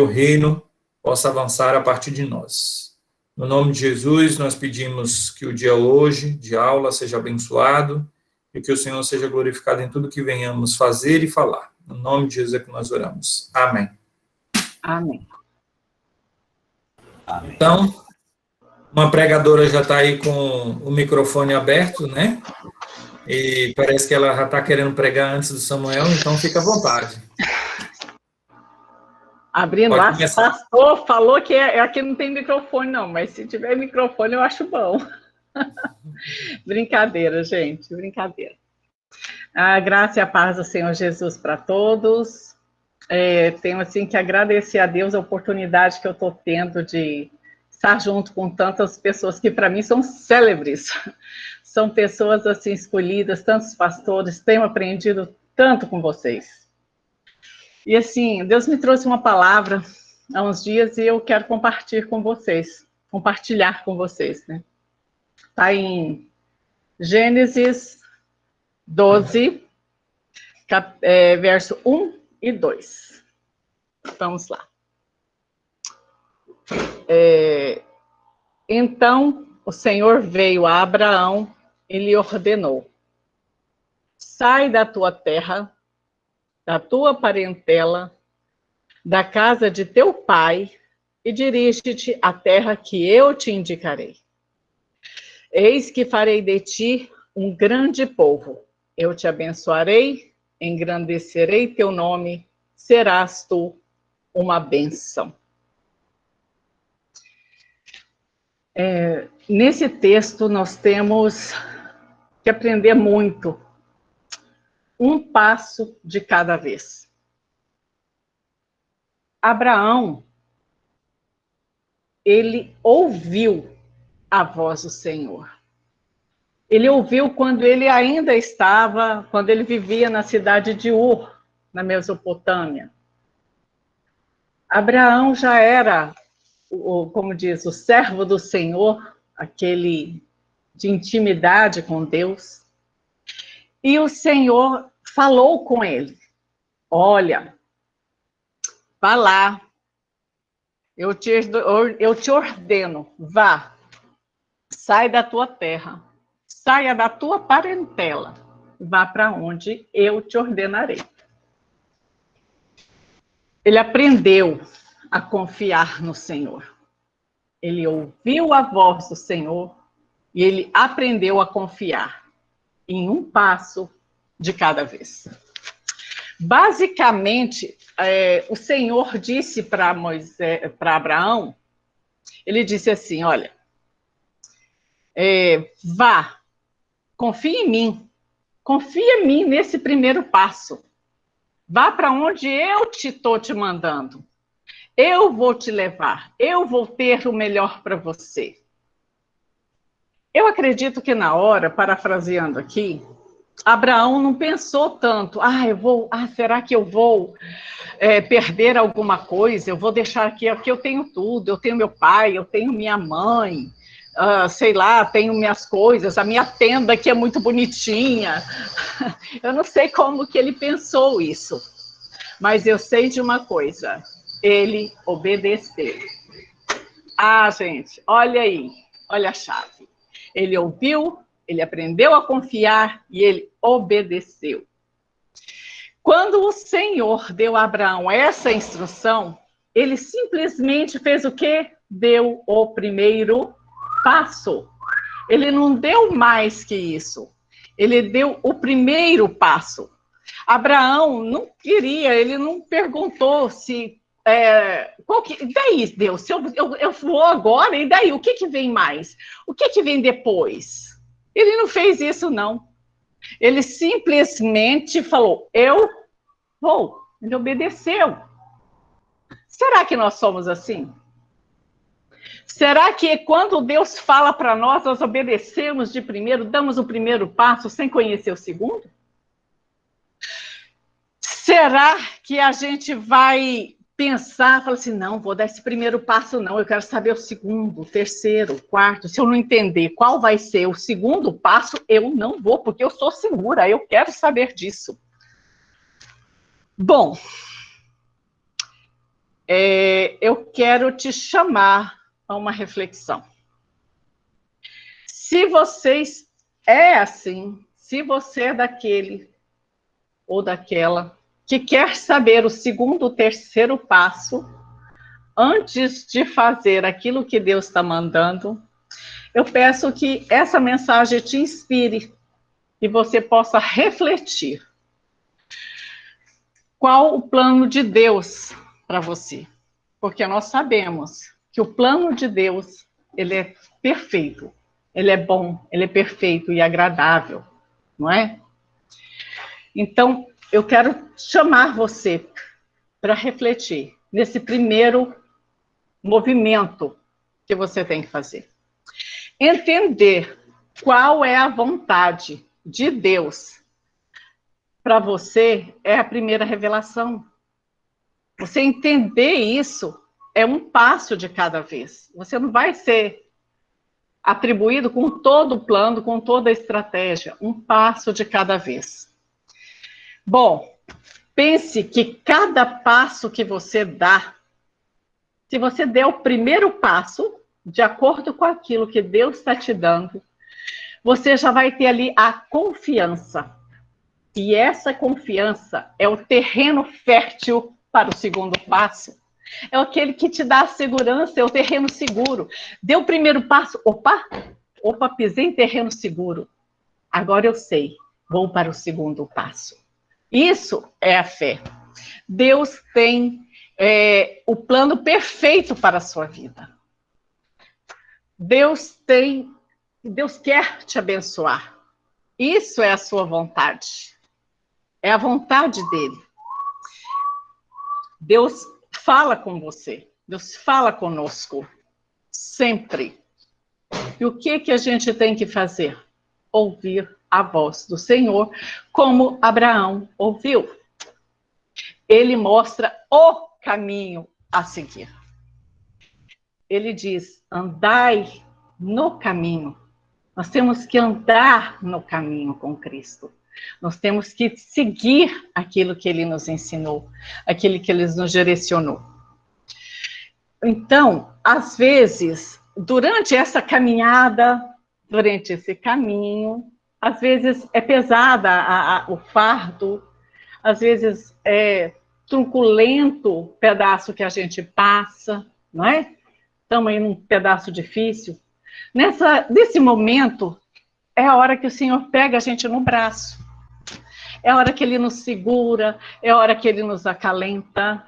o reino possa avançar a partir de nós. No nome de Jesus, nós pedimos que o dia hoje, de aula, seja abençoado e que o Senhor seja glorificado em tudo que venhamos fazer e falar. No nome de Jesus é que nós oramos. Amém. Amém. Então, uma pregadora já está aí com o microfone aberto, né? E parece que ela já está querendo pregar antes do Samuel, então fica à vontade. Abrindo lá, o pastor falou que aqui não tem microfone, não, mas se tiver microfone eu acho bom. Brincadeira, gente, brincadeira. A graça e a paz do Senhor Jesus para todos. Tenho, assim, que agradecer a Deus a oportunidade que eu estou tendo de estar junto com tantas pessoas que, para mim, são célebres. São pessoas, assim, escolhidas, tantos pastores, tenho aprendido tanto com vocês. E, assim, Deus me trouxe uma palavra há uns dias e eu quero compartilhar com vocês, né? Está em Gênesis 12, verso 1 e 2. Vamos lá. Então, o Senhor veio a Abraão e lhe ordenou: sai da tua terra, da tua parentela, da casa de teu pai, e dirige-te à terra que eu te indicarei. Eis que farei de ti um grande povo. Eu te abençoarei, engrandecerei teu nome, serás tu uma bênção. Nesse texto, nós temos que aprender muito. Um passo de cada vez. Abraão, ele ouviu a voz do Senhor. Ele ouviu quando ele ainda estava, quando ele vivia na cidade de Ur, na Mesopotâmia. Abraão já era, como diz, o servo do Senhor, aquele de intimidade com Deus. E o Senhor falou com ele: olha, vá lá, eu te ordeno, vá, sai da tua terra, saia da tua parentela, vá para onde eu te ordenarei. Ele aprendeu a confiar no Senhor. Ele ouviu a voz do Senhor e ele aprendeu a confiar em um passo de cada vez. Basicamente, o Senhor disse para Abraão, ele disse assim: olha, vá, confia em mim nesse primeiro passo. Vá para onde eu estou te mandando. Eu vou te levar, eu vou ter o melhor para você. Eu acredito que na hora, parafraseando aqui, Abraão não pensou tanto, será que eu vou perder alguma coisa? Eu vou deixar aqui eu tenho tudo, eu tenho meu pai, eu tenho minha mãe, sei lá, tenho minhas coisas, a minha tenda que é muito bonitinha. Eu não sei como que ele pensou isso, mas eu sei de uma coisa, ele obedeceu. Gente, olha aí, olha a chave. Ele ouviu, ele aprendeu a confiar e ele obedeceu. Quando o Senhor deu a Abraão essa instrução, ele simplesmente fez o quê? Deu o primeiro passo. Ele não deu mais que isso. Ele deu o primeiro passo. Abraão não queria, ele não perguntou se... daí, Deus, se eu vou agora, e daí? O que vem mais? O que vem depois? Ele não fez isso, não. Ele simplesmente falou, eu vou. Ele obedeceu. Será que nós somos assim? Será que quando Deus fala para nós, nós obedecemos de primeiro, damos o primeiro passo sem conhecer o segundo? Será que a gente vai pensar, falar assim, não, vou dar esse primeiro passo não, eu quero saber o segundo, o terceiro, o quarto, se eu não entender qual vai ser o segundo passo, eu não vou, porque eu sou segura, eu quero saber disso. Bom, eu quero te chamar a uma reflexão. Se vocês é assim, se você é daquele ou daquela que quer saber o segundo, o terceiro passo, antes de fazer aquilo que Deus está mandando, eu peço que essa mensagem te inspire e você possa refletir. Qual o plano de Deus para você? Porque nós sabemos que o plano de Deus, ele é perfeito, ele é bom, ele é perfeito e agradável, não é? Então, eu quero chamar você para refletir nesse primeiro movimento que você tem que fazer. Entender qual é a vontade de Deus para você é a primeira revelação. Você entender isso é um passo de cada vez. Você não vai ser atribuído com todo o plano, com toda a estratégia. Um passo de cada vez. Bom, pense que cada passo que você dá, se você der o primeiro passo, de acordo com aquilo que Deus está te dando, você já vai ter ali a confiança. E essa confiança é o terreno fértil para o segundo passo. É aquele que te dá a segurança, é o terreno seguro. Deu o primeiro passo, opa, pisei em terreno seguro. Agora eu sei, vou para o segundo passo. Isso é a fé. Deus tem o plano perfeito para a sua vida. Deus quer te abençoar. Isso é a sua vontade. É a vontade dele. Deus fala com você. Deus fala conosco. Sempre. E o que a gente tem que fazer? Ouvir a voz do Senhor, como Abraão ouviu. Ele mostra o caminho a seguir. Ele diz, andai no caminho. Nós temos que andar no caminho com Cristo. Nós temos que seguir aquilo que ele nos ensinou, aquilo que ele nos direcionou. Então, às vezes, durante essa caminhada, durante esse caminho, às vezes é pesada o fardo, às vezes é truculento o pedaço que a gente passa, não é? Estamos aí num pedaço difícil. Nesse momento, é a hora que o Senhor pega a gente no braço. É a hora que ele nos segura, é a hora que ele nos acalenta.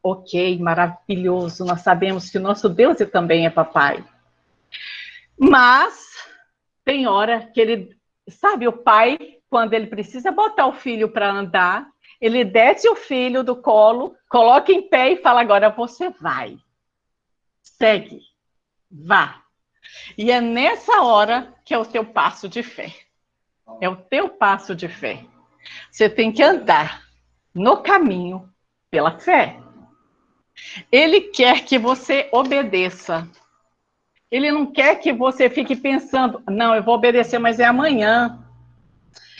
Ok, maravilhoso, nós sabemos que o nosso Deus também é papai. Mas tem hora que ele, sabe, o pai, quando ele precisa botar o filho para andar, ele desce o filho do colo, coloca em pé e fala, agora você vai. Segue, vá. E é nessa hora que é o teu passo de fé. É o teu passo de fé. Você tem que andar no caminho pela fé. Ele quer que você obedeça. Ele não quer que você fique pensando, não, eu vou obedecer, mas é amanhã.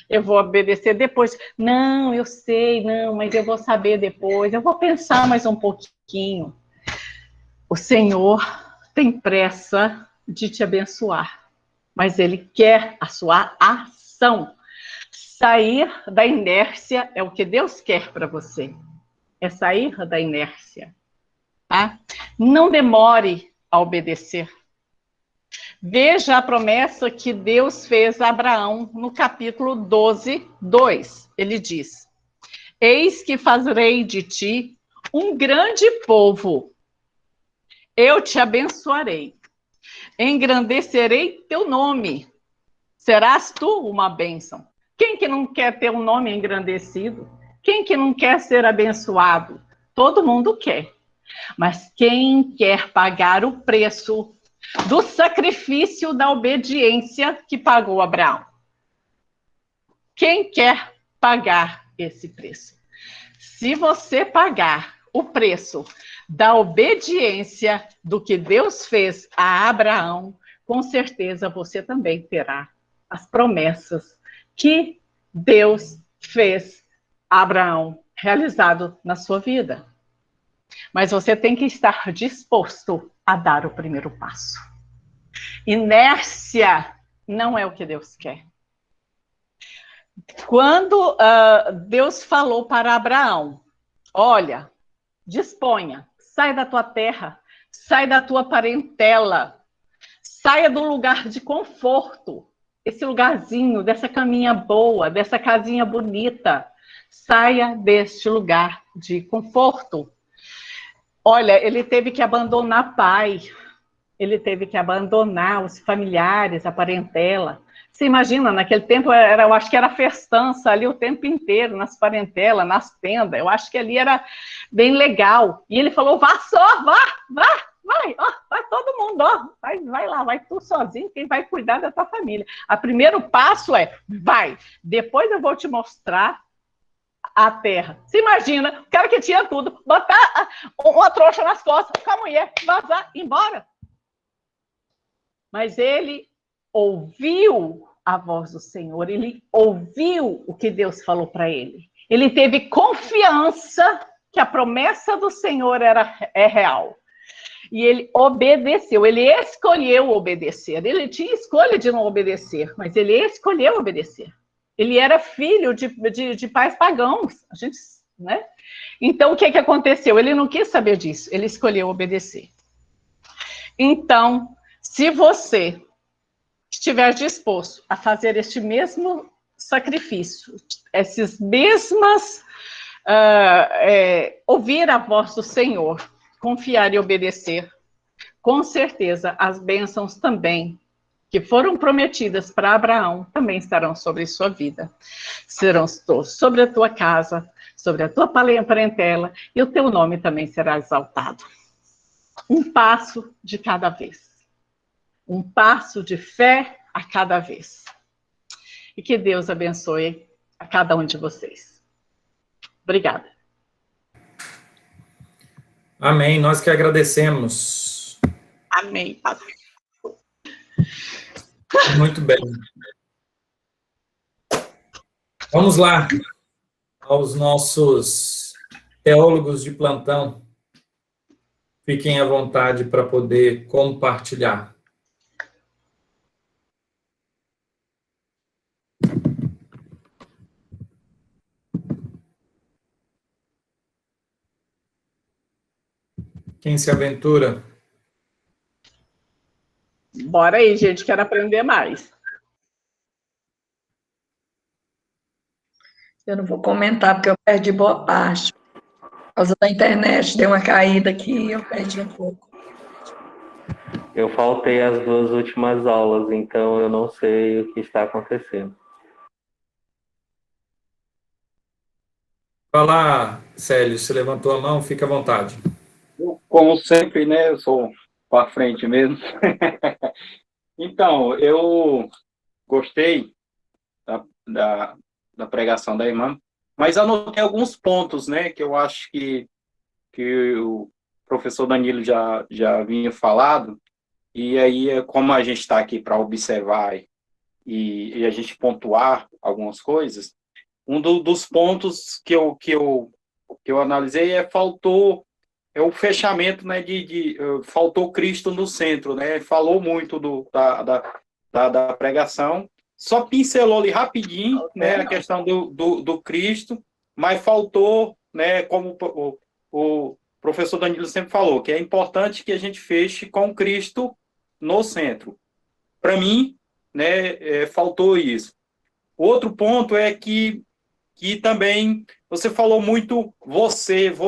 Eu vou obedecer depois. Não, eu sei, não, mas eu vou saber depois. Eu vou pensar mais um pouquinho. O Senhor tem pressa de te abençoar, mas Ele quer a sua ação. Sair da inércia é o que Deus quer para você. É sair da inércia. Tá? Não demore a obedecer. Veja a promessa que Deus fez a Abraão no capítulo 12, 2. Ele diz, eis que farei de ti um grande povo. Eu te abençoarei. Engrandecerei teu nome. Serás tu uma bênção. Quem que não quer ter um nome engrandecido? Quem que não quer ser abençoado? Todo mundo quer. Mas quem quer pagar o preço do sacrifício da obediência que pagou Abraão? Quem quer pagar esse preço? Se você pagar o preço da obediência do que Deus fez a Abraão, com certeza você também terá as promessas que Deus fez a Abraão realizado na sua vida. Mas você tem que estar disposto a dar o primeiro passo. Inércia não é o que Deus quer. Quando Deus falou para Abraão, olha, disponha, sai da tua terra, sai da tua parentela, saia do lugar de conforto, esse lugarzinho, dessa caminha boa, dessa casinha bonita, saia deste lugar de conforto. Olha, ele teve que abandonar pai, ele teve que abandonar os familiares, a parentela. Você imagina, naquele tempo, eu acho que era festança ali o tempo inteiro, nas parentelas, nas tendas. Eu acho que ali era bem legal. E ele falou, vá só, vai, ó, vai todo mundo, ó, vai lá, vai tu sozinho, quem vai cuidar da tua família. O primeiro passo é, vai, depois eu vou te mostrar a terra. Se imagina, o cara que tinha tudo, botar uma trouxa nas costas com a mulher, vazar, embora. Mas ele ouviu a voz do Senhor, ele ouviu o que Deus falou para ele. Ele teve confiança que a promessa do Senhor é real. E ele obedeceu, ele escolheu obedecer. Ele tinha escolha de não obedecer, mas ele escolheu obedecer. Ele era filho de pais pagãos, a gente, né? Então, o que aconteceu? Ele não quis saber disso, ele escolheu obedecer. Então, se você estiver disposto a fazer este mesmo sacrifício, esses mesmas, ouvir a voz do Senhor, confiar e obedecer, com certeza as bênçãos também que foram prometidas para Abraão também estarão sobre sua vida. Serão sobre a tua casa, sobre a tua parentela, e o teu nome também será exaltado. Um passo de cada vez. Um passo de fé a cada vez. E que Deus abençoe a cada um de vocês. Obrigada. Amém. Nós que agradecemos. Amém, Padre. Muito bem. Vamos lá aos nossos teólogos de plantão. Fiquem à vontade para poder compartilhar. Quem se aventura? Bora aí, gente, quero aprender mais. Eu não vou comentar, porque eu perdi boa parte. Por causa da internet, deu uma caída aqui e eu perdi um pouco. Eu faltei as 2 últimas aulas, então eu não sei o que está acontecendo. Vai lá, Célio, você levantou a mão, fica à vontade. Como sempre, né, eu sou para frente mesmo. Então, eu gostei da pregação da irmã, mas anotei alguns pontos, né, que eu acho que o professor Danilo já vinha falado, e aí, como a gente está aqui para observar e a gente pontuar algumas coisas, um dos pontos que eu analisei faltou o fechamento, né, faltou Cristo no centro, né, falou muito da pregação, só pincelou ali rapidinho, né, a questão do Cristo, mas faltou, né, como o professor Danilo sempre falou, que é importante que a gente feche com Cristo no centro. Para mim, né, faltou isso. Outro ponto é que também você falou muito vocês,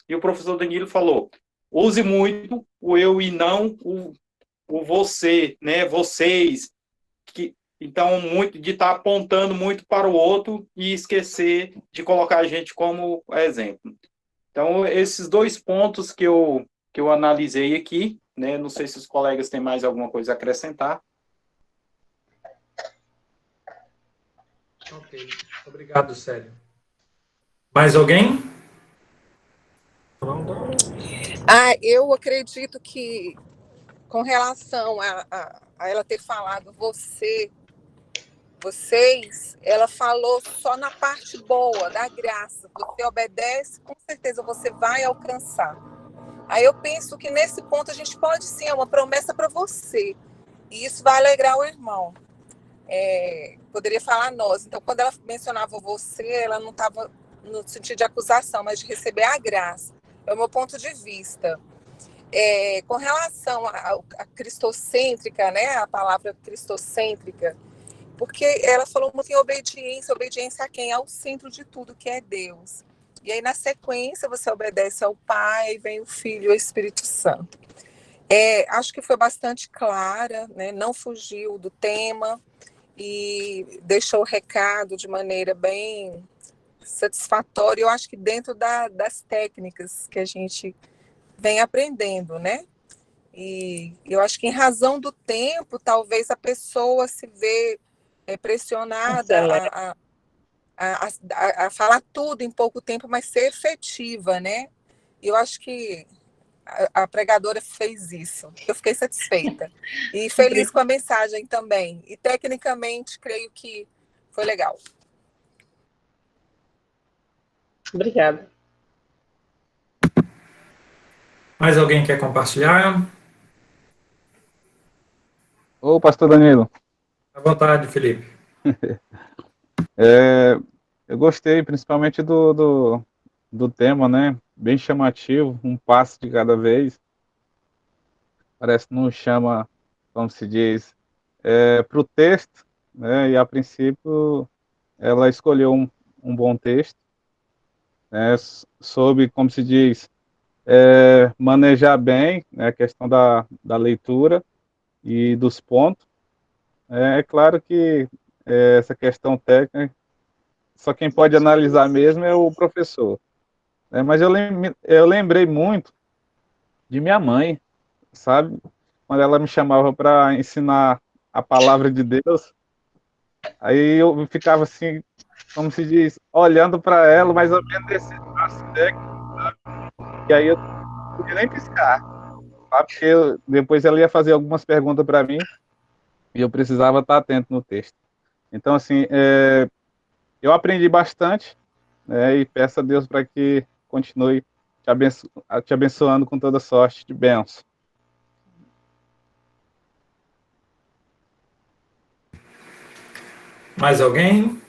e o professor Danilo falou, use muito o eu e não o você, né, vocês, então, muito de estar apontando muito para o outro e esquecer de colocar a gente como exemplo. Então, esses 2 pontos que eu analisei aqui, né, não sei se os colegas têm mais alguma coisa a acrescentar. Ok, obrigado, Célio. Mais alguém? Eu acredito que, com relação a ela ter falado vocês, ela falou só na parte boa, da graça. Você obedece, com certeza você vai alcançar. Aí eu penso que nesse ponto a gente pode sim, é uma promessa para você. E isso vai alegrar o irmão. Poderia falar nós. Então, quando ela mencionava você, ela não estava no sentido de acusação, mas de receber a graça. É o meu ponto de vista. Com relação a cristocêntrica, né, a palavra cristocêntrica, porque ela falou muito em obediência. Obediência a quem? Ao centro de tudo, que é Deus. E aí, na sequência, você obedece ao Pai, vem o Filho e o Espírito Santo. Acho que foi bastante clara, né? Não fugiu do tema e deixou o recado de maneira bem satisfatória. Eu acho que dentro das técnicas que a gente vem aprendendo, né? E eu acho que em razão do tempo, talvez a pessoa se vê pressionada a falar tudo em pouco tempo, mas ser efetiva, né? E eu acho que a pregadora fez isso. Eu fiquei satisfeita. E feliz com a mensagem também. E tecnicamente, creio que foi legal. Obrigada. Mais alguém quer compartilhar? Ô, pastor Danilo. À vontade, Felipe. Eu gostei principalmente do tema, né? Bem chamativo, um passo de cada vez. Parece que não chama, como se diz, para o texto, né? E a princípio ela escolheu um bom texto, né? Soube, como se diz, manejar bem, né, a questão da leitura e dos pontos. É claro que essa questão técnica, só quem pode analisar mesmo é o professor. Mas eu lembrei muito de minha mãe, sabe? Quando ela me chamava para ensinar a palavra de Deus, aí eu ficava assim, como se diz, olhando para ela, mais ou menos desse técnico, sabe? E aí eu não podia nem piscar, sabe? Porque depois ela ia fazer algumas perguntas para mim e eu precisava estar atento no texto. Então, assim, eu aprendi bastante, né, e peço a Deus para que continue te abençoando com toda sorte de bênção. Mais alguém?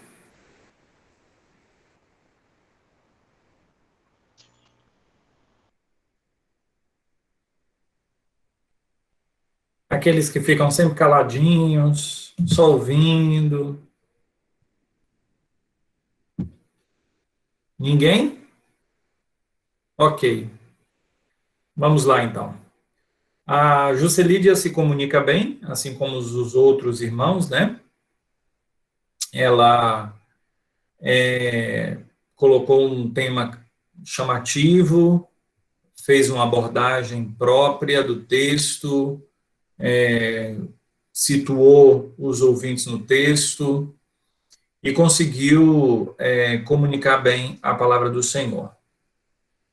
Aqueles que ficam sempre caladinhos, só ouvindo. Ninguém? Ok. Vamos lá, então. A Juscelídia se comunica bem, assim como os outros irmãos, né? Ela colocou um tema chamativo, fez uma abordagem própria do texto, situou os ouvintes no texto e conseguiu comunicar bem a palavra do Senhor.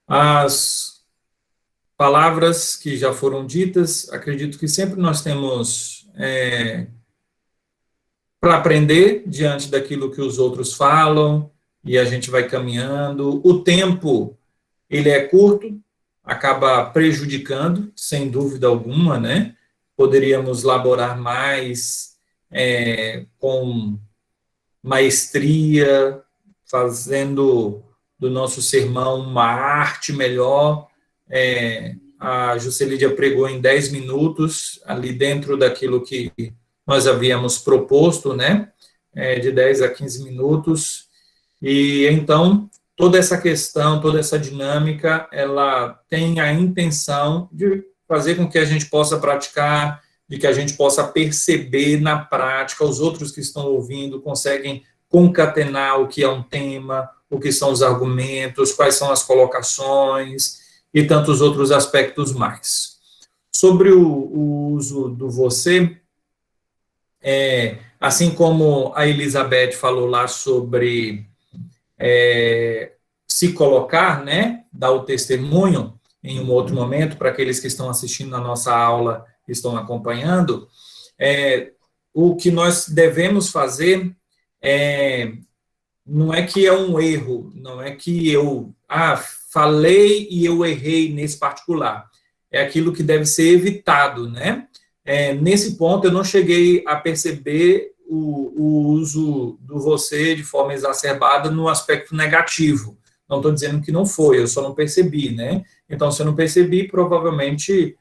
As palavras que já foram ditas, acredito que sempre nós temos para aprender diante daquilo que os outros falam, e a gente vai caminhando. O tempo, ele é curto, acaba prejudicando, sem dúvida alguma, né? Poderíamos laborar mais com maestria, fazendo do nosso sermão uma arte melhor. A Juscelídia pregou em 10 minutos, ali dentro daquilo que nós havíamos proposto, né? De 10 a 15 minutos. E então, toda essa questão, toda essa dinâmica, ela tem a intenção de fazer com que a gente possa praticar, de que a gente possa perceber na prática, os outros que estão ouvindo conseguem concatenar o que é um tema, o que são os argumentos, quais são as colocações e tantos outros aspectos mais. Sobre o uso do você, assim como a Elizabeth falou lá sobre se colocar, né, dar o testemunho em um outro momento, para aqueles que estão assistindo a nossa aula, estão acompanhando, o que nós devemos fazer não é que é um erro, não é que eu falei e eu errei nesse particular. É aquilo que deve ser evitado, né? Nesse ponto, eu não cheguei a perceber o uso do você de forma exacerbada no aspecto negativo. Não estou dizendo que não foi, eu só não percebi, né? Então, se eu não percebi, provavelmente,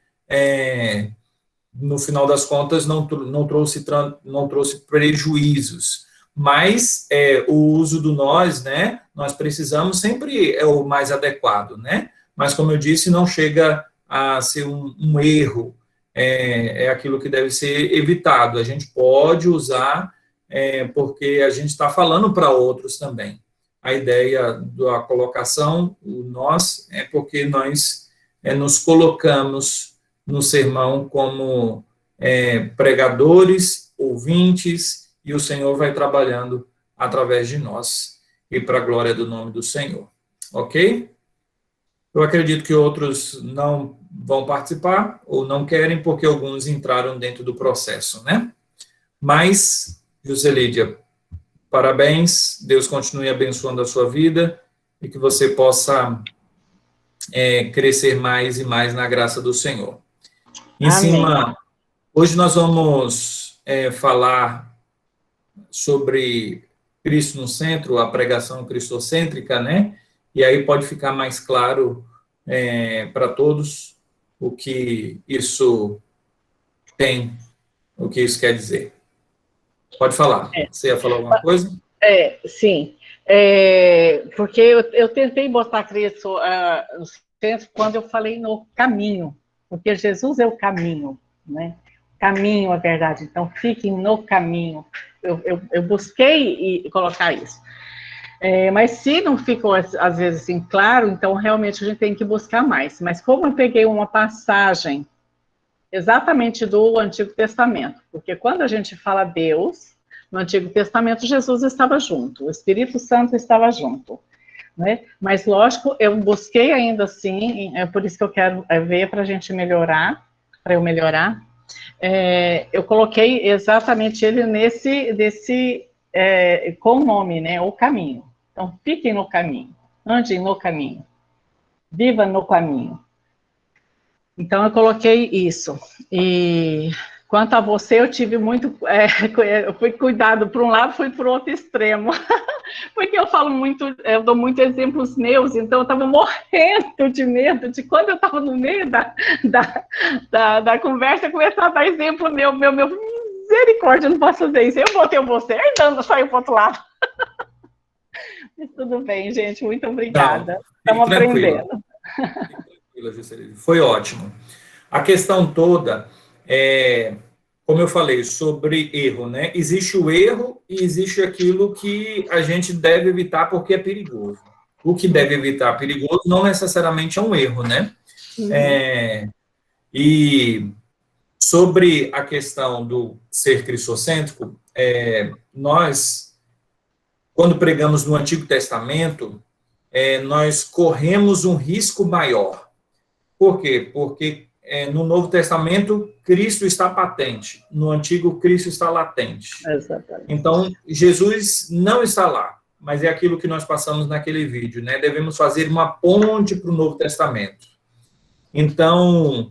no final das contas, não trouxe prejuízos. Mas o uso do nós, né? Nós precisamos, sempre é o mais adequado, né? Mas, como eu disse, não chega a ser um erro. É aquilo que deve ser evitado. A gente pode usar, porque a gente está falando para outros também. A ideia da colocação, o nós, é porque nós nos colocamos no sermão como pregadores, ouvintes, e o Senhor vai trabalhando através de nós, e para a glória do nome do Senhor. Ok? Eu acredito que outros não vão participar, ou não querem, porque alguns entraram dentro do processo, né? Mas, Joselídia, parabéns, Deus continue abençoando a sua vida, e que você possa crescer mais e mais na graça do Senhor. Em cima, hoje nós vamos falar sobre Cristo no centro, a pregação cristocêntrica, né? E aí pode ficar mais claro para todos o que isso tem, o que isso quer dizer. Pode falar. Você ia falar alguma coisa? Sim. Porque eu tentei botar Cristo no centro quando eu falei no caminho, porque Jesus é o caminho, né? Caminho, a verdade. Então, fiquem no caminho. Eu busquei colocar isso. Mas se não ficou, às vezes, assim, claro, então realmente a gente tem que buscar mais. Mas como eu peguei uma passagem exatamente do Antigo Testamento, porque quando a gente fala Deus, no Antigo Testamento, Jesus estava junto, o Espírito Santo estava junto, né? Mas, lógico, eu busquei ainda assim, é por isso que eu quero ver para a gente melhorar, para eu melhorar. Eu coloquei exatamente ele com o nome, né? O caminho. Então, fiquem no caminho, andem no caminho, viva no caminho. Então, eu coloquei isso. E quanto a você, eu tive muito... eu fui cuidado por um lado, fui para o outro extremo. Porque eu falo muito, eu dou muitos exemplos meus, então eu estava morrendo de medo de quando eu estava no meio da conversa, começar a dar exemplo meu, misericórdia, eu não posso fazer isso. Eu botei o você, andando, saiu para o outro lado. Mas tudo bem, gente, muito obrigada. Estamos aprendendo. Tranquila, Juscelino. Foi ótimo. A questão toda como eu falei, sobre erro, né? Existe o erro e existe aquilo que a gente deve evitar porque é perigoso. O que deve evitar perigoso não necessariamente é um erro, né? E sobre a questão do ser cristocêntrico, nós, quando pregamos no Antigo Testamento, nós corremos um risco maior. Por quê? Porque no Novo Testamento, Cristo está patente. No Antigo, Cristo está latente. Exatamente. Então, Jesus não está lá, mas é aquilo que nós passamos naquele vídeo, né? Devemos fazer uma ponte para o Novo Testamento. Então,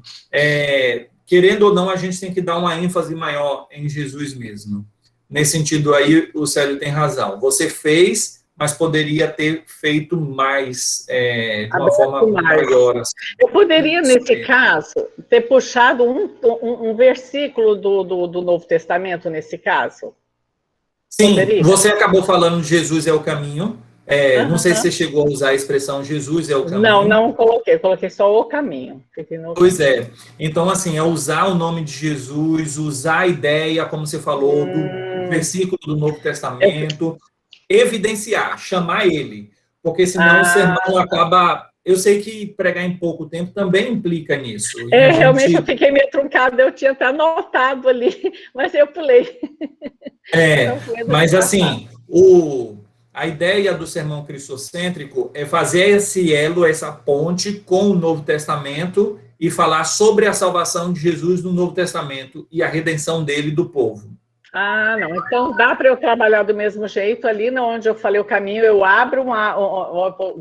querendo ou não, a gente tem que dar uma ênfase maior em Jesus mesmo. Nesse sentido aí, o Célio tem razão. Você fez, mas poderia ter feito mais, de uma forma maior. Assim. Eu poderia, nesse caso, ter puxado um versículo do Novo Testamento, nesse caso? Sim, poderia? Você acabou falando de Jesus é o caminho. Não sei se você chegou a usar a expressão Jesus é o caminho. Não coloquei, coloquei só o caminho. Pois é. Então, assim, usar o nome de Jesus, usar a ideia, como você falou, do versículo do Novo Testamento... evidenciar, chamar ele, porque senão o sermão acaba... Eu sei que pregar em pouco tempo também implica nisso. Realmente eu fiquei meio truncada, eu tinha até anotado ali, mas eu pulei. Mas assim, a ideia do sermão cristocêntrico é fazer esse elo, essa ponte com o Novo Testamento e falar sobre a salvação de Jesus no Novo Testamento e a redenção dele do povo. Ah, não. Então dá para eu trabalhar do mesmo jeito ali, onde eu falei o caminho, eu abro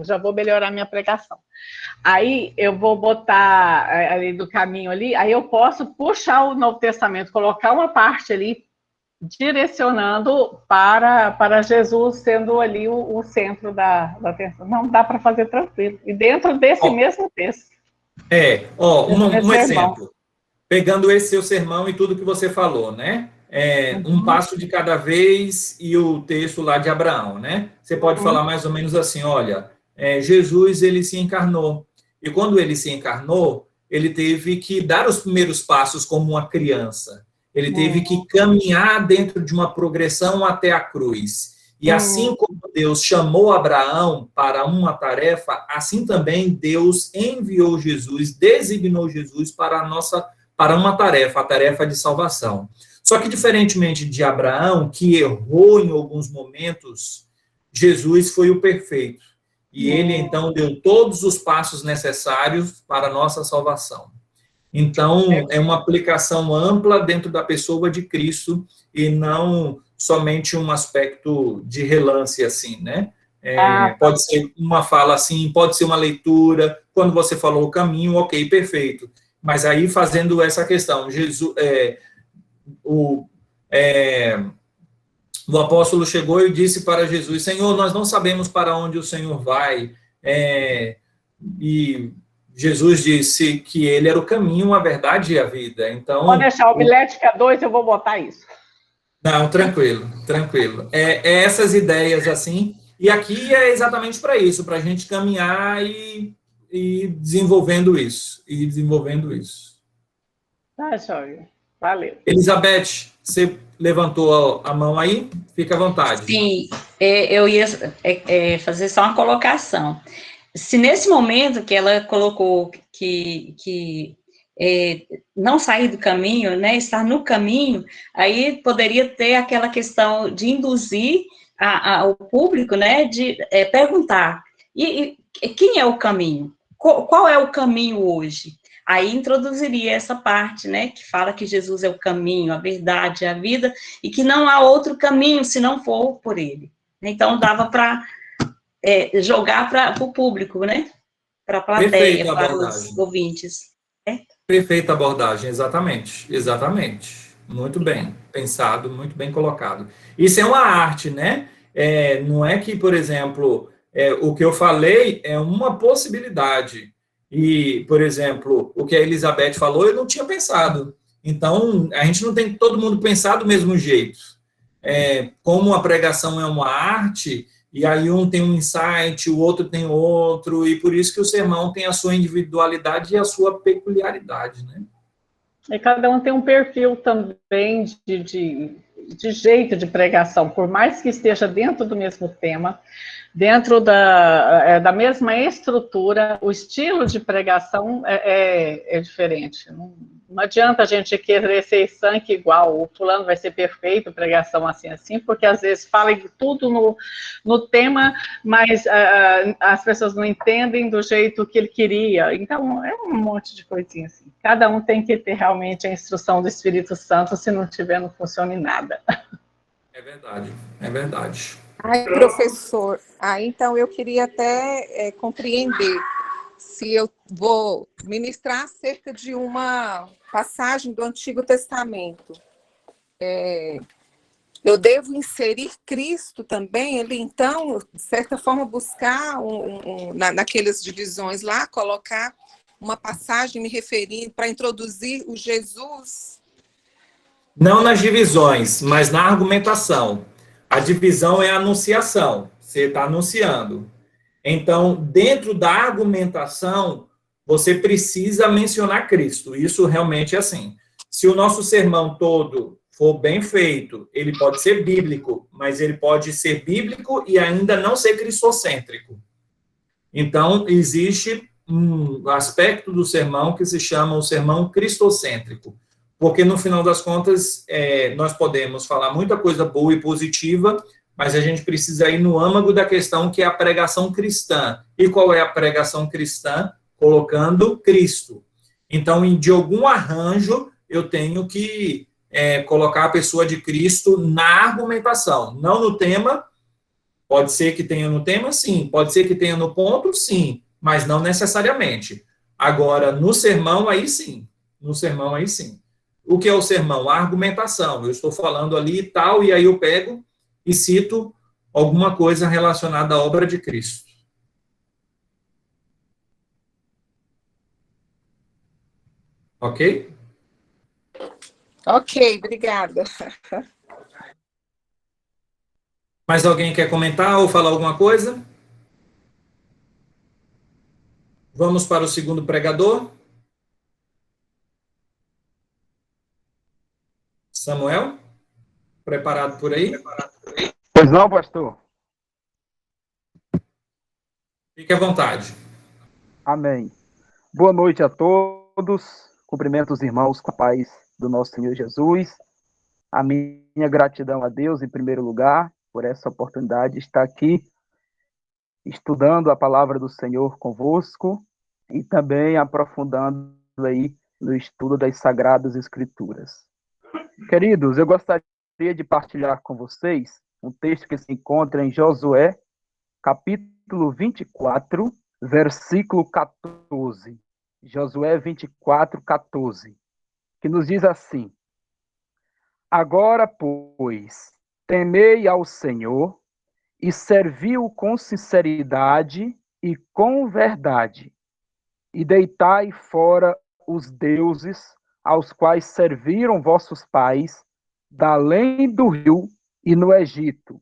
já vou melhorar minha pregação. Aí eu vou botar ali do caminho ali, aí eu posso puxar o Novo Testamento, colocar uma parte ali direcionando para Jesus sendo ali o centro da atenção. Não, dá para fazer tranquilo. E dentro desse mesmo texto. Um exemplo. Pegando esse seu sermão e tudo que você falou, né? Um passo de cada vez e o texto lá de Abraão, né? Você pode falar mais ou menos assim, olha, Jesus, ele se encarnou. E quando ele se encarnou, ele teve que dar os primeiros passos como uma criança. Ele teve que caminhar dentro de uma progressão até a cruz. E assim como Deus chamou Abraão para uma tarefa, assim também Deus enviou Jesus, designou Jesus para uma tarefa, a tarefa de salvação. Só que, diferentemente de Abraão, que errou em alguns momentos, Jesus foi o perfeito. E ele, então, deu todos os passos necessários para a nossa salvação. Então, é uma aplicação ampla dentro da pessoa de Cristo e não somente um aspecto de relance, assim, né? Pode ser uma fala assim, pode ser uma leitura. Quando você falou o caminho, ok, perfeito. Mas aí, fazendo essa questão, o apóstolo chegou e disse para Jesus, Senhor, nós não sabemos para onde o Senhor vai, e Jesus disse que ele era o caminho, a verdade e a vida. Então, pode deixar o Homilética 2, eu vou botar isso. Não, tranquilo. Essas ideias assim, e aqui é exatamente para isso, para a gente caminhar e desenvolvendo isso. Tá, joia. Valeu. Elizabeth, você levantou a mão aí? Fica à vontade. Sim, eu ia fazer só uma colocação. Se nesse momento que ela colocou que não sair do caminho, né, estar no caminho, aí poderia ter aquela questão de induzir o público, né, de perguntar, e quem é o caminho? Qual é o caminho hoje? Aí introduziria essa parte, né, que fala que Jesus é o caminho, a verdade, a vida, e que não há outro caminho se não for por ele. Então, dava para jogar para o público, né, para a plateia, para os ouvintes. Perfeita abordagem, exatamente. Muito bem pensado, muito bem colocado. Isso é uma arte, né? Não é que, por exemplo, o que eu falei é uma possibilidade. E, por exemplo, o que a Elizabeth falou, eu não tinha pensado. Então, a gente não tem todo mundo pensar do mesmo jeito. Como a pregação é uma arte, e aí um tem um insight, o outro tem outro, e por isso que o sermão tem a sua individualidade e a sua peculiaridade, né? E cada um tem um perfil também de jeito de pregação, por mais que esteja dentro do mesmo tema, dentro da mesma estrutura, o estilo de pregação é diferente. Não adianta a gente querer ser sangue igual, o fulano vai ser perfeito, pregação assim, porque às vezes fala tudo no tema, mas as pessoas não entendem do jeito que ele queria. Então, é um monte de coisinha assim. Cada um tem que ter realmente a instrução do Espírito Santo, se não tiver, não funciona em nada. É verdade. Ai, professor, então eu queria até compreender se eu vou ministrar acerca de uma passagem do Antigo Testamento. Eu devo inserir Cristo também, ele então, de certa forma, buscar naquelas divisões lá, colocar uma passagem me referindo para introduzir o Jesus? Não nas divisões, mas na argumentação. A divisão é a anunciação, você está anunciando. Então, dentro da argumentação, você precisa mencionar Cristo. Isso realmente é assim. Se o nosso sermão todo for bem feito, ele pode ser bíblico, mas ele pode ser bíblico e ainda não ser cristocêntrico. Então, existe um aspecto do sermão que se chama o sermão cristocêntrico. Porque, no final das contas, nós podemos falar muita coisa boa e positiva, mas a gente precisa ir no âmago da questão, que é a pregação cristã. E qual é a pregação cristã? Colocando Cristo. Então, de algum arranjo, eu tenho que colocar a pessoa de Cristo na argumentação, não no tema. Pode ser que tenha no tema, sim. Pode ser que tenha no ponto, sim. Mas não necessariamente. Agora, no sermão, aí sim. No sermão, aí sim. O que é o sermão? A argumentação. Eu estou falando ali e tal, e aí eu pego e cito alguma coisa relacionada à obra de Cristo. Ok? Ok, obrigada. Mais alguém quer comentar ou falar alguma coisa? Vamos para o segundo pregador. Samuel, preparado por aí? Pois não, pastor? Fique à vontade. Amém. Boa noite a todos. Cumprimento os irmãos com a paz do nosso Senhor Jesus. A minha gratidão a Deus, em primeiro lugar, por essa oportunidade de estar aqui estudando a palavra do Senhor convosco e também aprofundando aí no estudo das Sagradas Escrituras. Queridos, eu gostaria de partilhar com vocês um texto que se encontra em Josué, capítulo 24, versículo 14. Josué 24, 14, que nos diz assim: Agora, pois, temei ao Senhor e servi-o com sinceridade e com verdade, e deitai fora os deuses aos quais serviram vossos pais, da além do rio e no Egito,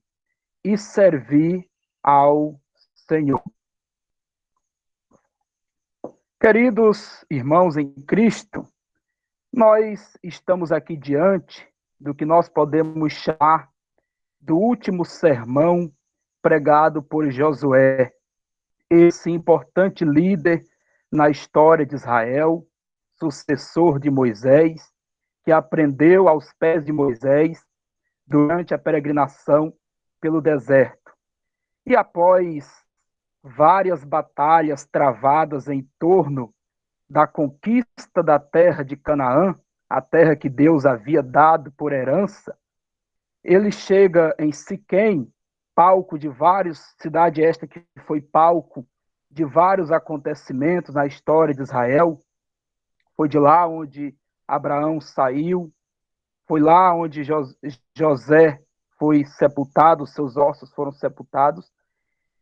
e servi ao Senhor. Queridos irmãos em Cristo, nós estamos aqui diante do que nós podemos chamar do último sermão pregado por Josué, esse importante líder na história de Israel, sucessor de Moisés, que aprendeu aos pés de Moisés durante a peregrinação pelo deserto. E após várias batalhas travadas em torno da conquista da terra de Canaã, a terra que Deus havia dado por herança, ele chega em Siquém, palco de vários, cidade esta que foi palco de vários acontecimentos na história de Israel. Foi de lá onde Abraão saiu, foi lá onde José foi sepultado, seus ossos foram sepultados.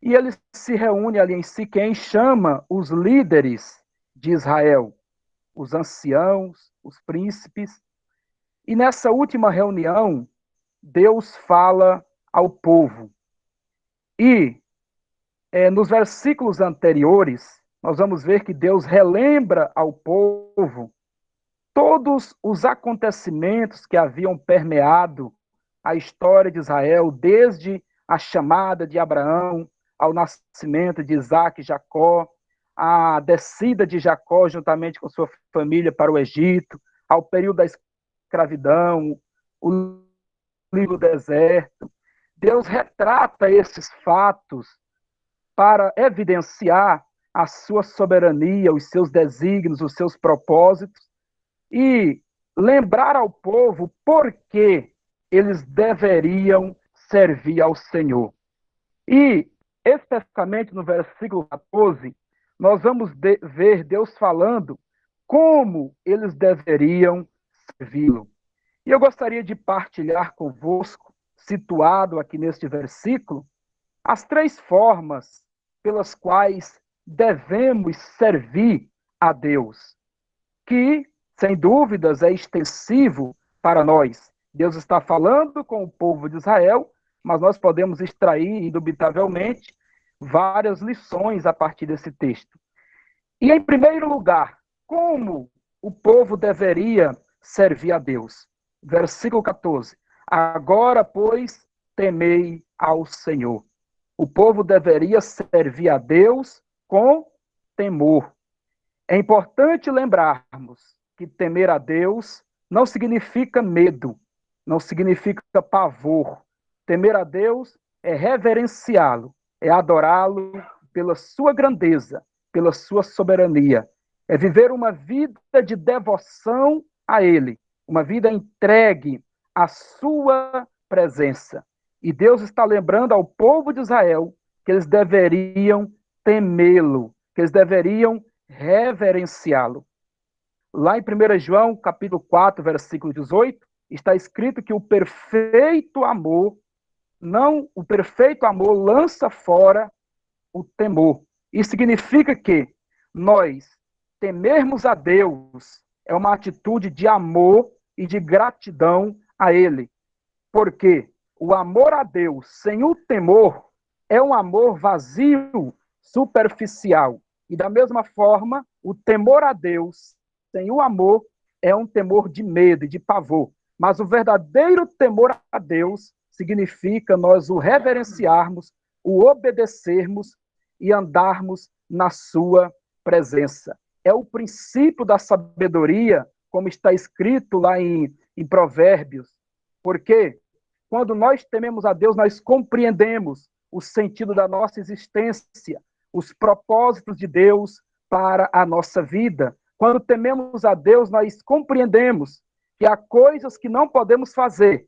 E ele se reúne ali em Siquém, chama os líderes de Israel, os anciãos, os príncipes. E nessa última reunião, Deus fala ao povo. E nos versículos anteriores, nós vamos ver que Deus relembra ao povo todos os acontecimentos que haviam permeado a história de Israel, desde a chamada de Abraão, ao nascimento de Isaac e Jacó, a descida de Jacó juntamente com sua família para o Egito, ao período da escravidão, o livro do deserto. Deus retrata esses fatos para evidenciar a sua soberania, os seus desígnios, os seus propósitos, e lembrar ao povo por que eles deveriam servir ao Senhor. E, especificamente no versículo 14, nós vamos ver Deus falando como eles deveriam servi-lo. E eu gostaria de partilhar convosco, situado aqui neste versículo, as 3 formas pelas quais devemos servir a Deus, que, sem dúvidas, é extensivo para nós. Deus está falando com o povo de Israel, mas nós podemos extrair, indubitavelmente, várias lições a partir desse texto. E, em primeiro lugar, como o povo deveria servir a Deus? Versículo 14. Agora, pois, temei ao Senhor. O povo deveria servir a Deus com temor. É importante lembrarmos que temer a Deus não significa medo, não significa pavor. Temer a Deus é reverenciá-lo, é adorá-lo pela sua grandeza, pela sua soberania. É viver uma vida de devoção a Ele, uma vida entregue à sua presença. E Deus está lembrando ao povo de Israel que eles deveriam temê-lo, que eles deveriam reverenciá-lo. Lá em 1 João, capítulo 4, versículo 18, está escrito que o perfeito amor lança fora o temor. Isso significa que nós temermos a Deus é uma atitude de amor e de gratidão a Ele. Porque o amor a Deus sem o temor é um amor vazio, superficial. E da mesma forma, o temor a Deus sem o amor é um temor de medo e de pavor. Mas o verdadeiro temor a Deus significa nós o reverenciarmos, o obedecermos e andarmos na sua presença. É o princípio da sabedoria, como está escrito lá em Provérbios. Porque quando nós tememos a Deus, nós compreendemos o sentido da nossa existência, os propósitos de Deus para a nossa vida. Quando tememos a Deus, nós compreendemos que há coisas que não podemos fazer,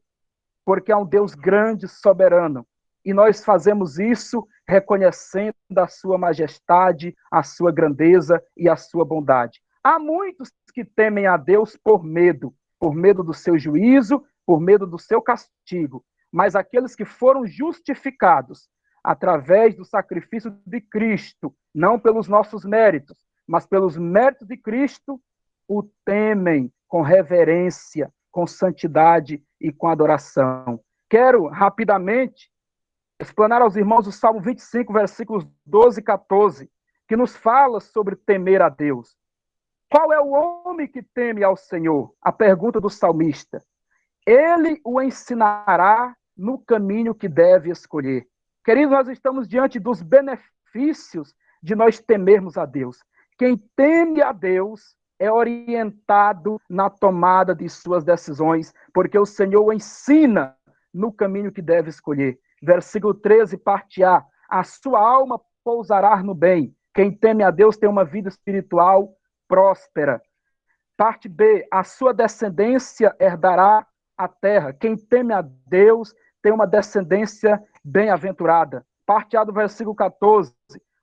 porque há um Deus grande, soberano. E nós fazemos isso reconhecendo a sua majestade, a sua grandeza e a sua bondade. Há muitos que temem a Deus por medo do seu juízo, por medo do seu castigo. Mas aqueles que foram justificados através do sacrifício de Cristo, não pelos nossos méritos, mas pelos méritos de Cristo, o temem com reverência, com santidade e com adoração. Quero rapidamente explanar aos irmãos o Salmo 25, versículos 12 e 14, que nos fala sobre temer a Deus. Qual é o homem que teme ao Senhor? A pergunta do salmista. Ele o ensinará no caminho que deve escolher. Queridos, nós estamos diante dos benefícios de nós temermos a Deus. Quem teme a Deus é orientado na tomada de suas decisões, porque o Senhor o ensina no caminho que deve escolher. Versículo 13, parte A. A sua alma pousará no bem. Quem teme a Deus tem uma vida espiritual próspera. Parte B. A sua descendência herdará a terra. Quem teme a Deus tem uma descendência bem-aventurada. Parte A do versículo 14.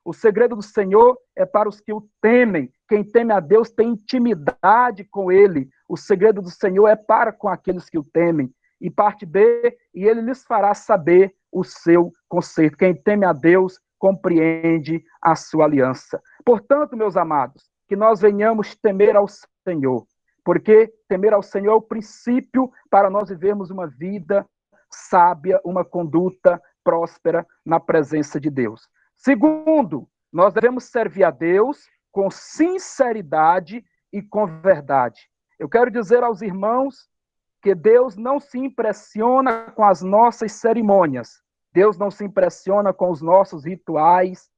O segredo do Senhor é para os que o temem. Quem teme a Deus tem intimidade com Ele. O segredo do Senhor é para com aqueles que o temem. E parte B, e Ele lhes fará saber o seu conceito. Quem teme a Deus compreende a sua aliança. Portanto, meus amados, que nós venhamos temer ao Senhor, porque temer ao Senhor é o princípio para nós vivermos uma vida sábia, uma conduta próspera na presença de Deus. Segundo, nós devemos servir a Deus com sinceridade e com verdade. Eu quero dizer aos irmãos que Deus não se impressiona com as nossas cerimônias, Deus não se impressiona com os nossos rituais,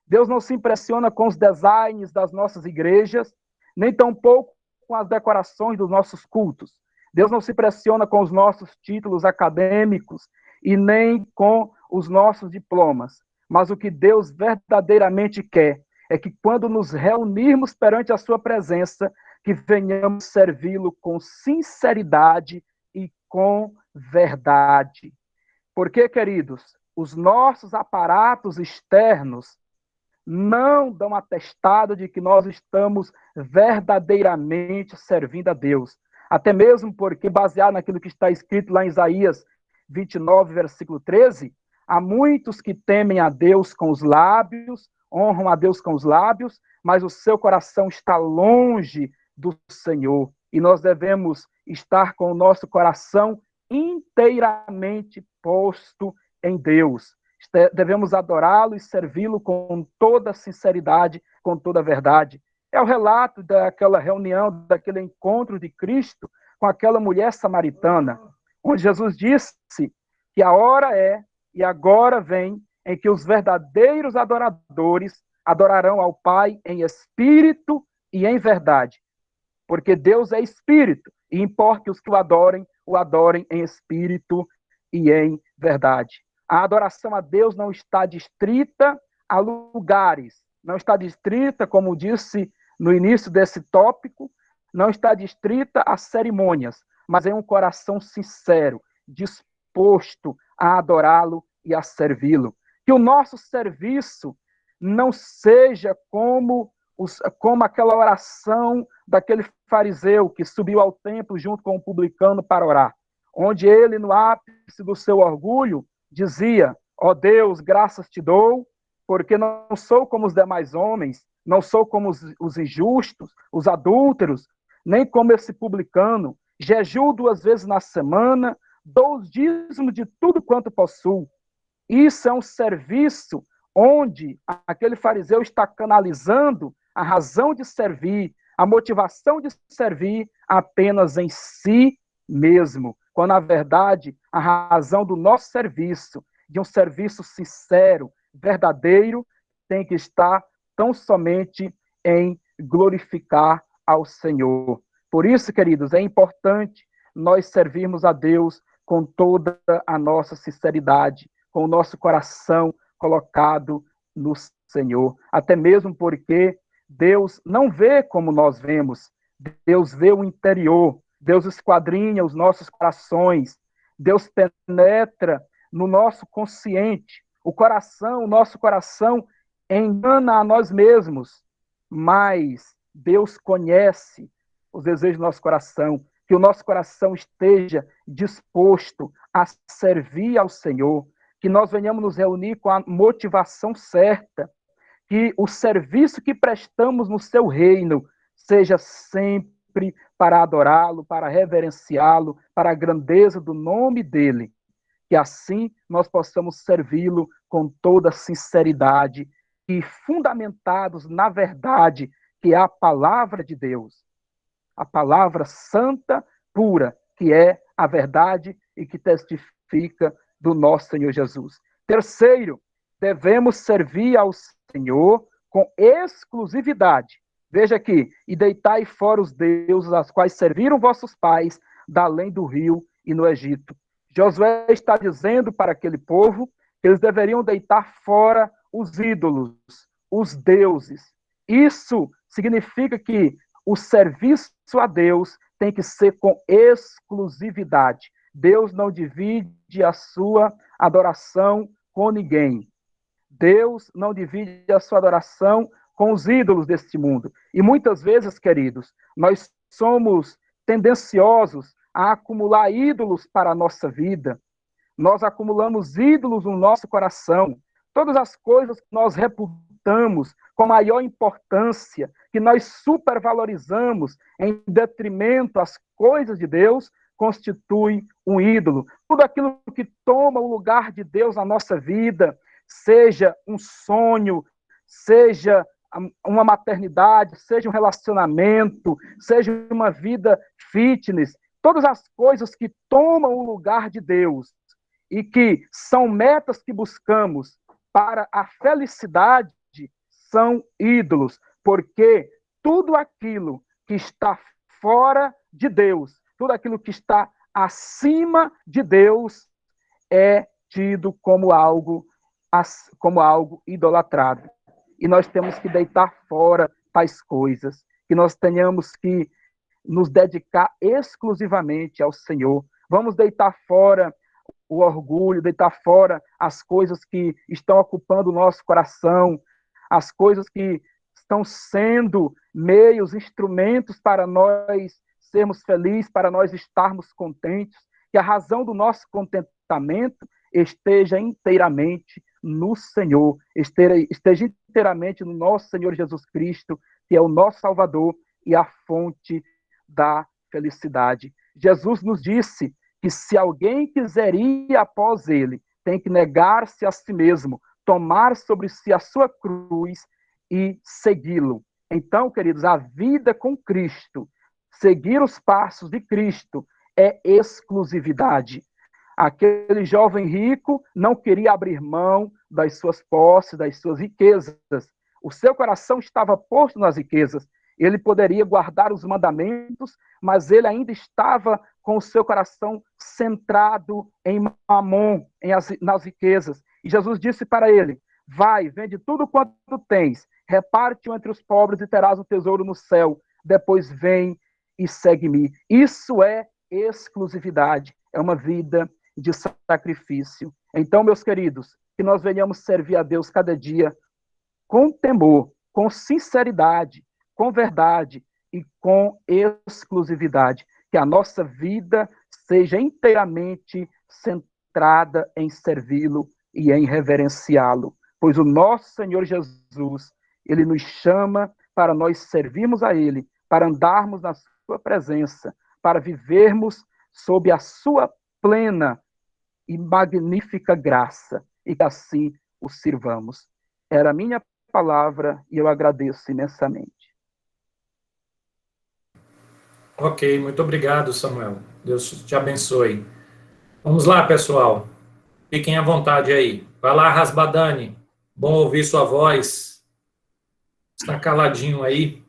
Deus não se impressiona com os designs das nossas igrejas, nem tampouco com as decorações dos nossos cultos. Deus não se impressiona com os nossos títulos acadêmicos e nem com os nossos diplomas. Mas o que Deus verdadeiramente quer é que quando nos reunirmos perante a sua presença, que venhamos servi-lo com sinceridade e com verdade. Porque, queridos, os nossos aparatos externos não dão atestado de que nós estamos verdadeiramente servindo a Deus. Até mesmo porque, baseado naquilo que está escrito lá em Isaías 29, versículo 13, há muitos que temem a Deus com os lábios, honram a Deus com os lábios, mas o seu coração está longe do Senhor. E nós devemos estar com o nosso coração inteiramente posto em Deus. Devemos adorá-lo e servi-lo com toda sinceridade, com toda verdade. É o relato daquela reunião, daquele encontro de Cristo com aquela mulher samaritana, onde Jesus disse que a hora é e agora vem em que os verdadeiros adoradores adorarão ao Pai em espírito e em verdade. Porque Deus é espírito, e importa que os que o adorem em espírito e em verdade. A adoração a Deus não está distrita a lugares, não está distrita, como disse no início desse tópico, não está distrita a cerimônias. mas em um coração sincero, disposto a adorá-lo e a servi-lo. Que o nosso serviço não seja como aquela oração daquele fariseu que subiu ao templo junto com o publicano para orar, onde ele, no ápice do seu orgulho, dizia: ó Deus, graças te dou, porque não sou como os demais homens, não sou como os injustos, os adúlteros, nem como esse publicano, jejuo 2 vezes na semana, dou os dízimos de tudo quanto possuo. Isso é um serviço onde aquele fariseu está canalizando a razão de servir, a motivação de servir apenas em si mesmo, quando, na verdade, a razão do nosso serviço, de um serviço sincero, verdadeiro, tem que estar tão somente em glorificar ao Senhor. Por isso, queridos, é importante nós servirmos a Deus com toda a nossa sinceridade, com o nosso coração colocado no Senhor. Até mesmo porque Deus não vê como nós vemos, Deus vê o interior, Deus esquadrinha os nossos corações, Deus penetra no nosso consciente, o nosso coração engana a nós mesmos, mas Deus conhece os desejos do nosso coração, que o nosso coração esteja disposto a servir ao Senhor, que nós venhamos nos reunir com a motivação certa, que o serviço que prestamos no seu reino seja sempre para adorá-lo, para reverenciá-lo, para a grandeza do nome dele, que assim nós possamos servi-lo com toda sinceridade e fundamentados na verdade, que é a palavra de Deus, a palavra santa, pura, que é a verdade e que testifica do nosso Senhor Jesus. Terceiro, devemos servir ao Senhor com exclusividade. Veja aqui: e deitai fora os deuses aos quais serviram vossos pais, da além do rio e no Egito. Josué está dizendo para aquele povo que eles deveriam deitar fora os ídolos, os deuses. Isso significa que o serviço a Deus tem que ser com exclusividade. Deus não divide a sua adoração com ninguém. Deus não divide a sua adoração com os ídolos deste mundo. E muitas vezes, queridos, nós somos tendenciosos a acumular ídolos para a nossa vida. Nós acumulamos ídolos no nosso coração. Todas as coisas que nós reputamos com maior importância, que nós supervalorizamos em detrimento às coisas de Deus, constitui um ídolo. Tudo aquilo que toma o lugar de Deus na nossa vida, seja um sonho, seja uma maternidade, seja um relacionamento, seja uma vida fitness, todas as coisas que tomam o lugar de Deus e que são metas que buscamos para a felicidade, são ídolos, porque tudo aquilo que está fora de Deus, tudo aquilo que está acima de Deus é tido como algo idolatrado. E nós temos que deitar fora tais coisas, que nós tenhamos que nos dedicar exclusivamente ao Senhor. Vamos deitar fora o orgulho, deitar fora as coisas que estão ocupando o nosso coração, as coisas que estão sendo meios, instrumentos para nós sermos felizes, para nós estarmos contentes, que a razão do nosso contentamento esteja inteiramente no Senhor, esteja inteiramente no nosso Senhor Jesus Cristo, que é o nosso Salvador e a fonte da felicidade. Jesus nos disse que se alguém quiser ir após ele, tem que negar-se a si mesmo, tomar sobre si a sua cruz e segui-lo. Então, queridos, a vida com Cristo, seguir os passos de Cristo, é exclusividade. Aquele jovem rico não queria abrir mão das suas posses, das suas riquezas. O seu coração estava posto nas riquezas. Ele poderia guardar os mandamentos, mas ele ainda estava com o seu coração centrado em Mamon, nas riquezas. E Jesus disse para ele: vai, vende tudo quanto tens, reparte-o entre os pobres e terás o tesouro no céu. Depois vem e segue-me. Isso é exclusividade, é uma vida de sacrifício. Então, meus queridos, que nós venhamos servir a Deus cada dia com temor, com sinceridade, com verdade e com exclusividade. Que a nossa vida seja inteiramente centrada em servi-lo e em reverenciá-lo. Pois o nosso Senhor Jesus, ele nos chama para nós servirmos a ele, para andarmos na sua presença, para vivermos sob a sua plena e magnífica graça, e que assim o sirvamos. Era a minha palavra e eu agradeço imensamente. Ok, muito obrigado, Samuel. Deus te abençoe. Vamos lá, pessoal. Fiquem à vontade aí. Vai lá, Rasbadani. Bom ouvir sua voz. Está caladinho aí.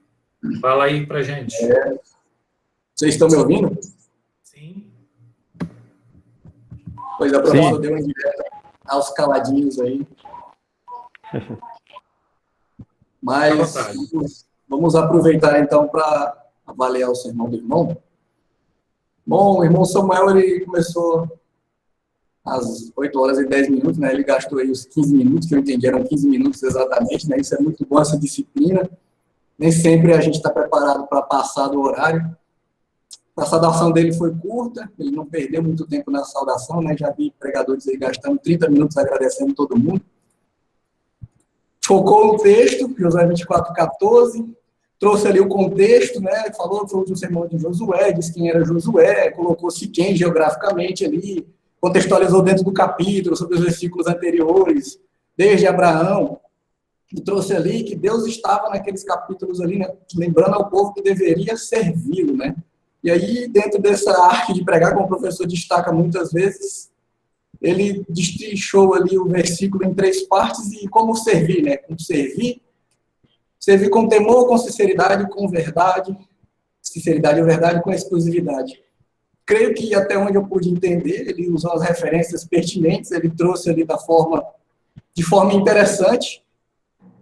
Fala aí pra gente. Vocês estão me ouvindo? Sim. Pois a professora deu uma indireta aos caladinhos aí. Mas vamos aproveitar então para avaliar o sermão do irmão. Bom, o irmão Samuel, ele começou às 8 horas e 10 minutos, né? Ele gastou aí os 15 minutos, que eu entendi, eram 15 minutos exatamente, né? Isso é muito bom, essa disciplina. Nem sempre a gente está preparado para passar do horário. A saudação dele foi curta, ele não perdeu muito tempo na saudação, né? Já vi pregadores aí gastando 30 minutos agradecendo todo mundo. Focou no texto, Josué 24:14, trouxe ali o contexto, né? Falou do sermão de Josué, disse quem era Josué, colocou Siquém geograficamente ali, contextualizou dentro do capítulo, sobre os versículos anteriores, desde Abraão, e trouxe ali que Deus estava naqueles capítulos ali, né? Lembrando ao povo que deveria servi-lo, né? E aí, dentro dessa arte de pregar, como o professor destaca muitas vezes, ele destrinchou ali o versículo em 3 partes e como servir, né? Como servir com temor, com sinceridade, com verdade, sinceridade e verdade, com exclusividade. Creio que até onde eu pude entender, ele usou as referências pertinentes, ele trouxe ali de forma interessante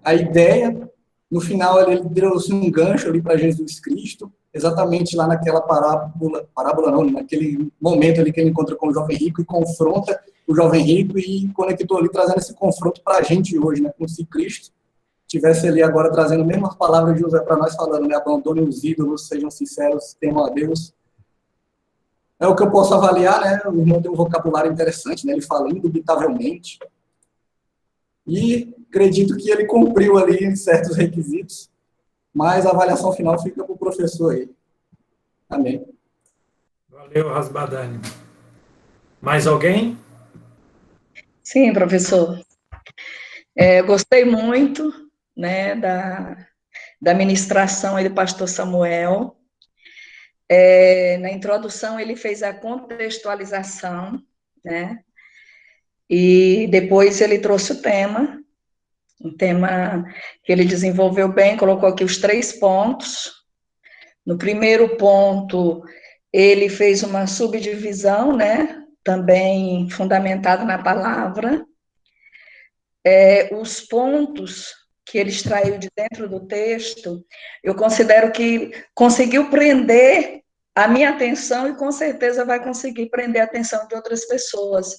a ideia. No final, ele trouxe um gancho ali para Jesus Cristo, exatamente lá naquela parábola não, naquele momento ali que ele encontra com o jovem rico e confronta o jovem rico e conectou ali, trazendo esse confronto para a gente hoje, né, como se Cristo tivesse ali agora trazendo a mesma palavra de José para nós, falando, né, abandonem os ídolos, sejam sinceros, temam a Deus. É o que eu posso avaliar, né, o irmão tem um vocabulário interessante, né, ele fala indubitavelmente, e acredito que ele cumpriu ali certos requisitos, mas a avaliação final fica para o professor aí. Amém. Valeu, Rasbadani. Mais alguém? Sim, professor. Gostei muito, né, da ministração aí do pastor Samuel. Na introdução, ele fez a contextualização, né, e depois ele trouxe o tema, um tema que ele desenvolveu bem, colocou aqui os 3 pontos. No primeiro ponto, ele fez uma subdivisão, né, também fundamentado na palavra. Os pontos que ele extraiu de dentro do texto, eu considero que conseguiu prender a minha atenção e com certeza vai conseguir prender a atenção de outras pessoas,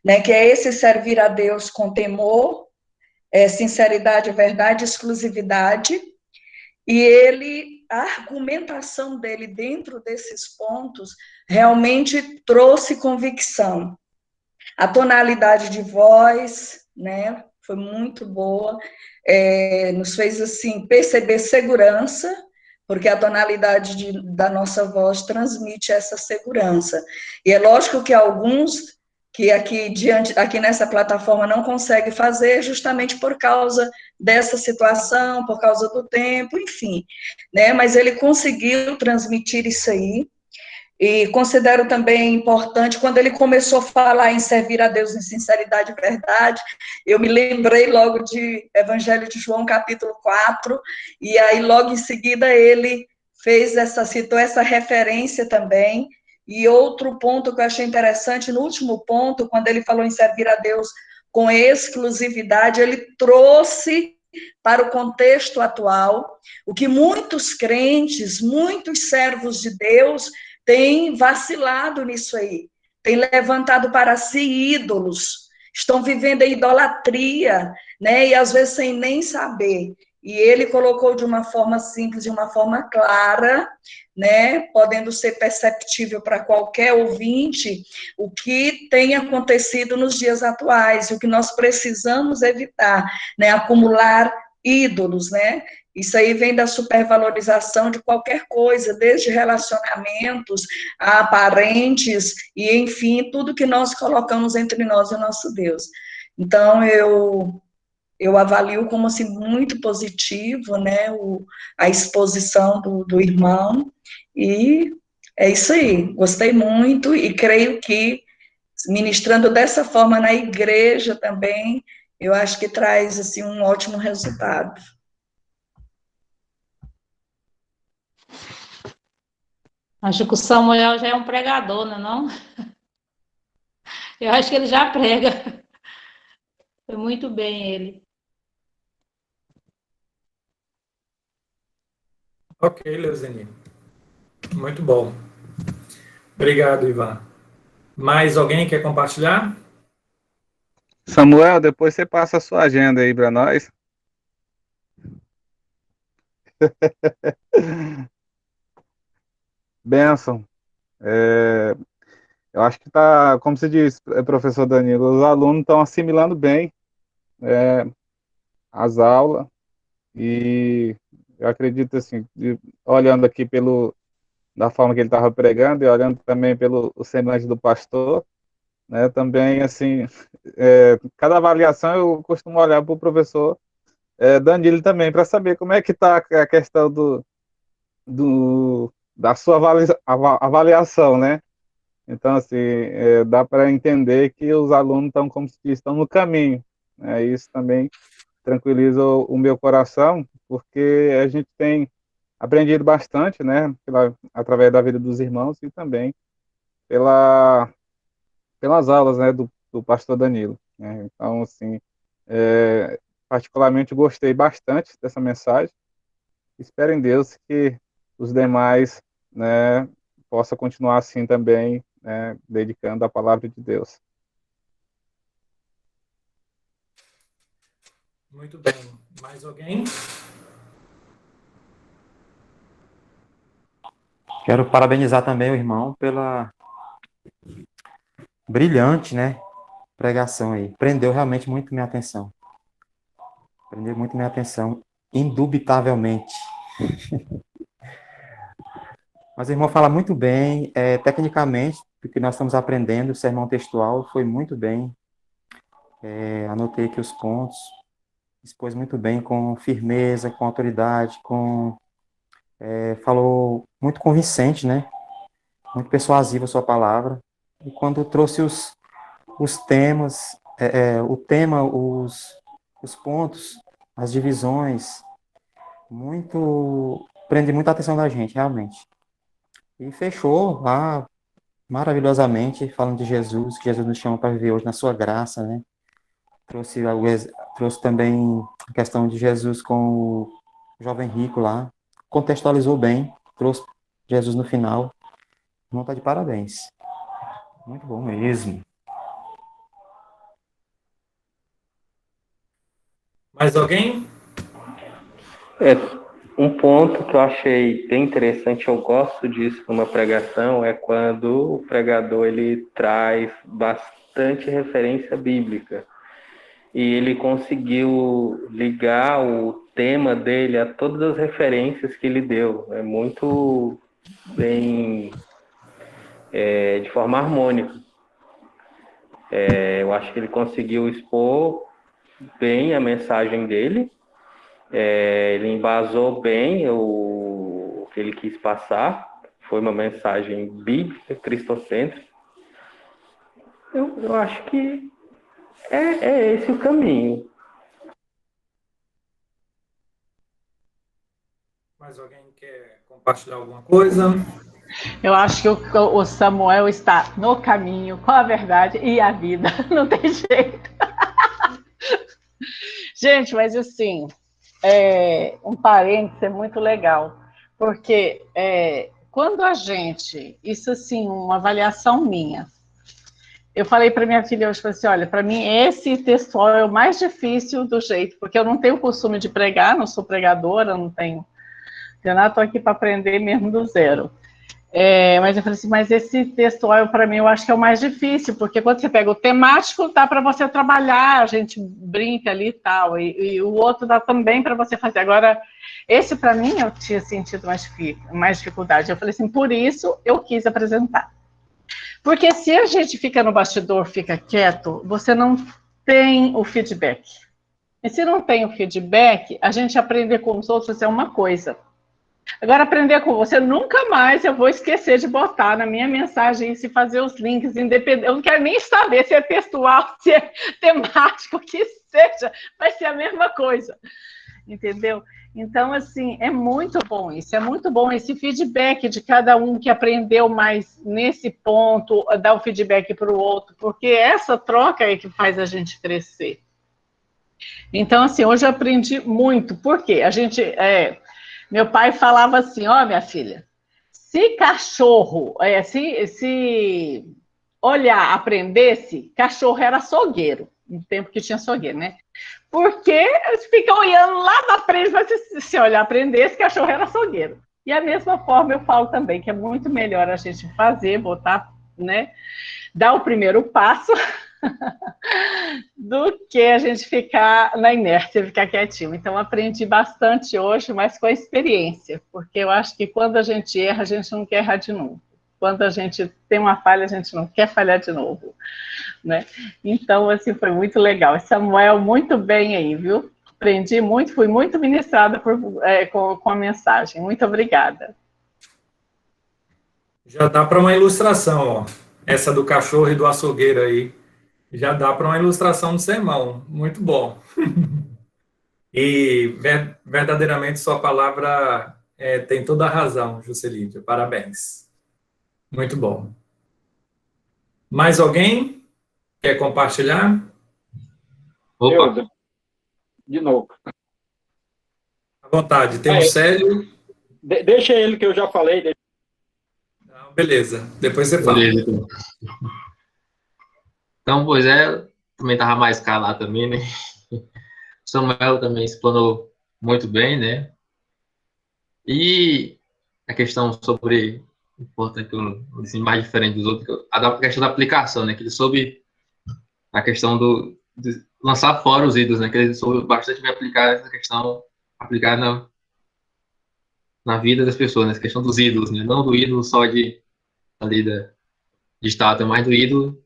né, que é esse servir a Deus com temor, sinceridade, verdade, exclusividade, e a argumentação dele dentro desses pontos realmente trouxe convicção. A tonalidade de voz, né, foi muito boa, nos fez, assim, perceber segurança, porque a tonalidade da nossa voz transmite essa segurança. E é lógico que alguns que aqui nessa plataforma não consegue fazer, justamente por causa dessa situação, por causa do tempo, enfim, né, mas ele conseguiu transmitir isso aí, e considero também importante, quando ele começou a falar em servir a Deus em sinceridade e verdade, eu me lembrei logo de Evangelho de João, capítulo 4, e aí logo em seguida ele citou essa referência também. E outro ponto que eu achei interessante, no último ponto, quando ele falou em servir a Deus com exclusividade, ele trouxe para o contexto atual o que muitos crentes, muitos servos de Deus têm vacilado nisso aí, têm levantado para si ídolos, estão vivendo a idolatria, né? E às vezes sem nem saber. E ele colocou de uma forma simples, de uma forma clara, né? Podendo ser perceptível para qualquer ouvinte, o que tem acontecido nos dias atuais, o que nós precisamos evitar, né? Acumular ídolos, né? Isso aí vem da supervalorização de qualquer coisa, desde relacionamentos a parentes e, enfim, tudo que nós colocamos entre nós e o nosso Deus. Então, eu avalio como assim, muito positivo, né, a exposição do irmão, e é isso aí, gostei muito, e creio que ministrando dessa forma na igreja também, eu acho que traz assim, um ótimo resultado. Acho que o Samuel já é um pregador, não é não? Eu acho que ele já prega. Foi muito bem ele. Ok, Leozine. Muito bom. Obrigado, Ivan. Mais alguém quer compartilhar? Samuel, depois você passa a sua agenda aí para nós. Benção. Eu acho que está, como você disse, professor Danilo, os alunos estão assimilando bem as aulas e eu acredito assim, olhando aqui da forma que ele estava pregando e olhando também pelo semblante do pastor, né, também assim, cada avaliação eu costumo olhar para o professor Danilo também para saber como é que está a questão da sua avaliação, né? Então, assim, dá para entender que os alunos estão, como se diz, estão no caminho. Né? Isso também tranquiliza o meu coração, porque a gente tem aprendido bastante, né, através da vida dos irmãos e também pelas aulas, né, do pastor Danilo. Né? Então, assim, particularmente gostei bastante dessa mensagem. Espero em Deus que os demais, né, possam continuar assim também, né, dedicando a palavra de Deus. Muito bem. Mais alguém? Quero parabenizar também o irmão pela brilhante, né, pregação aí. Prendeu realmente muito minha atenção. Prendeu muito minha atenção, indubitavelmente. Mas o irmão fala muito bem, tecnicamente, o que nós estamos aprendendo, o sermão textual foi muito bem. Anotei aqui os pontos, expôs muito bem, com firmeza, com autoridade, falou muito convincente, né? Muito persuasiva a sua palavra. E quando trouxe os temas, o tema, os pontos, as divisões, prende muita atenção da gente, realmente. E fechou lá maravilhosamente, falando de Jesus, que Jesus nos chama para viver hoje na sua graça, né? Trouxe também a questão de Jesus com o jovem rico lá, contextualizou bem, trouxe Jesus no final. Não está de parabéns. Muito bom mesmo. Mais alguém? Um ponto que eu achei bem interessante, eu gosto disso numa pregação, é quando o pregador ele traz bastante referência bíblica. E ele conseguiu ligar o tema dele a todas as referências que ele deu. É muito bem, de forma harmônica. Eu acho que ele conseguiu expor bem a mensagem dele. Ele embasou bem o que ele quis passar. Foi uma mensagem bíblica, cristocêntrica. Eu acho que é esse o caminho. Mais alguém quer compartilhar alguma coisa? Eu acho que o Samuel está no caminho com a verdade e a vida. Não tem jeito. Gente, mas assim, um parênteses é muito legal, porque quando a gente, isso assim, uma avaliação minha, eu falei para minha filha hoje, falei assim, olha, para mim esse textual é o mais difícil do jeito, porque eu não tenho o costume de pregar, não sou pregadora, não tenho nada, estou aqui para aprender mesmo do zero. Mas eu falei assim, mas esse textual para mim eu acho que é o mais difícil, porque quando você pega o temático, dá para você trabalhar, a gente brinca ali e tal, e o outro dá também para você fazer. Agora, esse para mim eu tinha sentido mais dificuldade. Eu falei assim, por isso eu quis apresentar. Porque se a gente fica no bastidor, fica quieto, você não tem o feedback. E se não tem o feedback, a gente aprender com os outros é uma coisa. Agora, aprender com você, nunca mais eu vou esquecer de botar na minha mensagem e se fazer os links independentes. Eu não quero nem saber se é textual, se é temático, o que seja, vai ser a mesma coisa. Entendeu? Então, assim, é muito bom isso, é muito bom esse feedback de cada um que aprendeu mais nesse ponto, dar o feedback para o outro, porque essa troca é que faz a gente crescer. Então, assim, hoje eu aprendi muito, porque a gente... meu pai falava assim, ó, minha filha, se cachorro, se olhar, aprendesse, cachorro era açougueiro, no tempo que tinha açougueiro, né? Porque fica olhando lá na frente, mas se olhar, aprendesse, cachorro era açougueiro. E a mesma forma eu falo também, que é muito melhor a gente fazer, botar, né, dar o primeiro passo, do que a gente ficar na inércia, ficar quietinho. Então, aprendi bastante hoje, mas com a experiência, porque eu acho que quando a gente erra, a gente não quer errar de novo. Quando a gente tem uma falha, a gente não quer falhar de novo, né? Então, assim, foi muito legal. Samuel, muito bem aí, viu? Aprendi muito, fui muito ministrada com a mensagem. Muito obrigada. Já dá para uma ilustração, ó. Essa do cachorro e do açougueiro aí. Já dá para uma ilustração do sermão. Muito bom. E verdadeiramente sua palavra tem toda a razão, Juscelíndia. Parabéns. Muito bom. Mais alguém quer compartilhar? Opa. De novo. À vontade. Tem um Célio. Deixa ele que eu já falei. Não, beleza. Depois você fala. Beleza. Então, pois também estava mais calado também, né? O Samuel também explanou muito bem, né? E a questão sobre, importante que eu disse mais diferente dos outros, a questão da aplicação, né? Que ele soube a questão de lançar fora os ídolos, né? Que ele soube bastante bem aplicar essa questão, aplicar na vida das pessoas, né? Essa questão dos ídolos, né? Não do ídolo só de estátua, mas do ídolo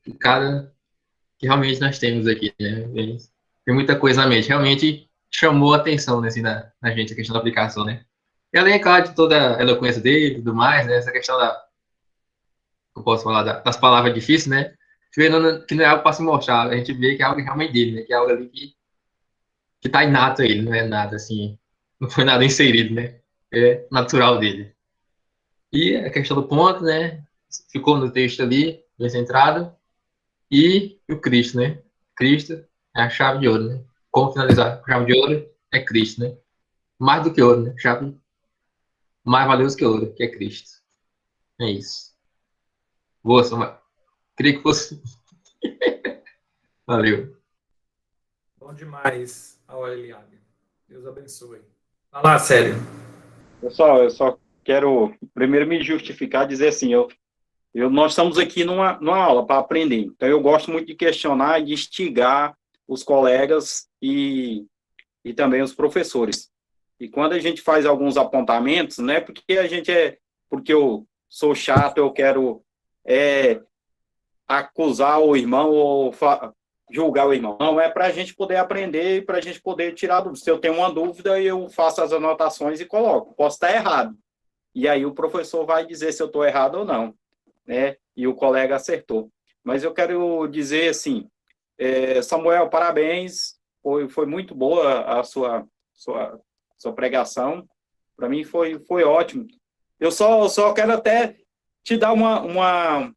que realmente nós temos aqui, né? Tem muita coisa na mente. Realmente chamou a atenção, né, assim, na gente, a questão da aplicação, né? E além, é claro, de toda a eloquência dele e tudo mais, né? Essa questão eu posso falar das palavras difíceis, né? Que não é algo para se mostrar, a gente vê que é algo realmente dele, né? Que é algo ali que tá inato a ele, não é nada assim, não foi nada inserido, né? É natural dele. E a questão do ponto, né? Ficou no texto ali, bem centrado. E o Cristo, né? Cristo é a chave de ouro, né? Como finalizar? A chave de ouro é Cristo, né? Mais do que ouro, né? Chave mais valioso que ouro, que é Cristo. É isso. Boa, Samuel. Queria que fosse. Valeu. Bom demais, Eliabe. Deus abençoe. Vai lá, Célio. Pessoal, eu só quero primeiro me justificar, dizer assim, nós estamos aqui numa aula para aprender. Então, eu gosto muito de questionar e de instigar os colegas e também os professores. E quando a gente faz alguns apontamentos, não é porque porque eu sou chato, eu quero acusar o irmão ou julgar o irmão. Não, é para a gente poder aprender e para a gente poder tirar dúvida. Se eu tenho uma dúvida, eu faço as anotações e coloco. Posso estar errado. E aí o professor vai dizer se eu estou errado ou não, né? E o colega acertou. Mas eu quero dizer assim, Samuel, parabéns. Foi muito boa a sua pregação. Para mim foi ótimo. Eu só quero até te dar uma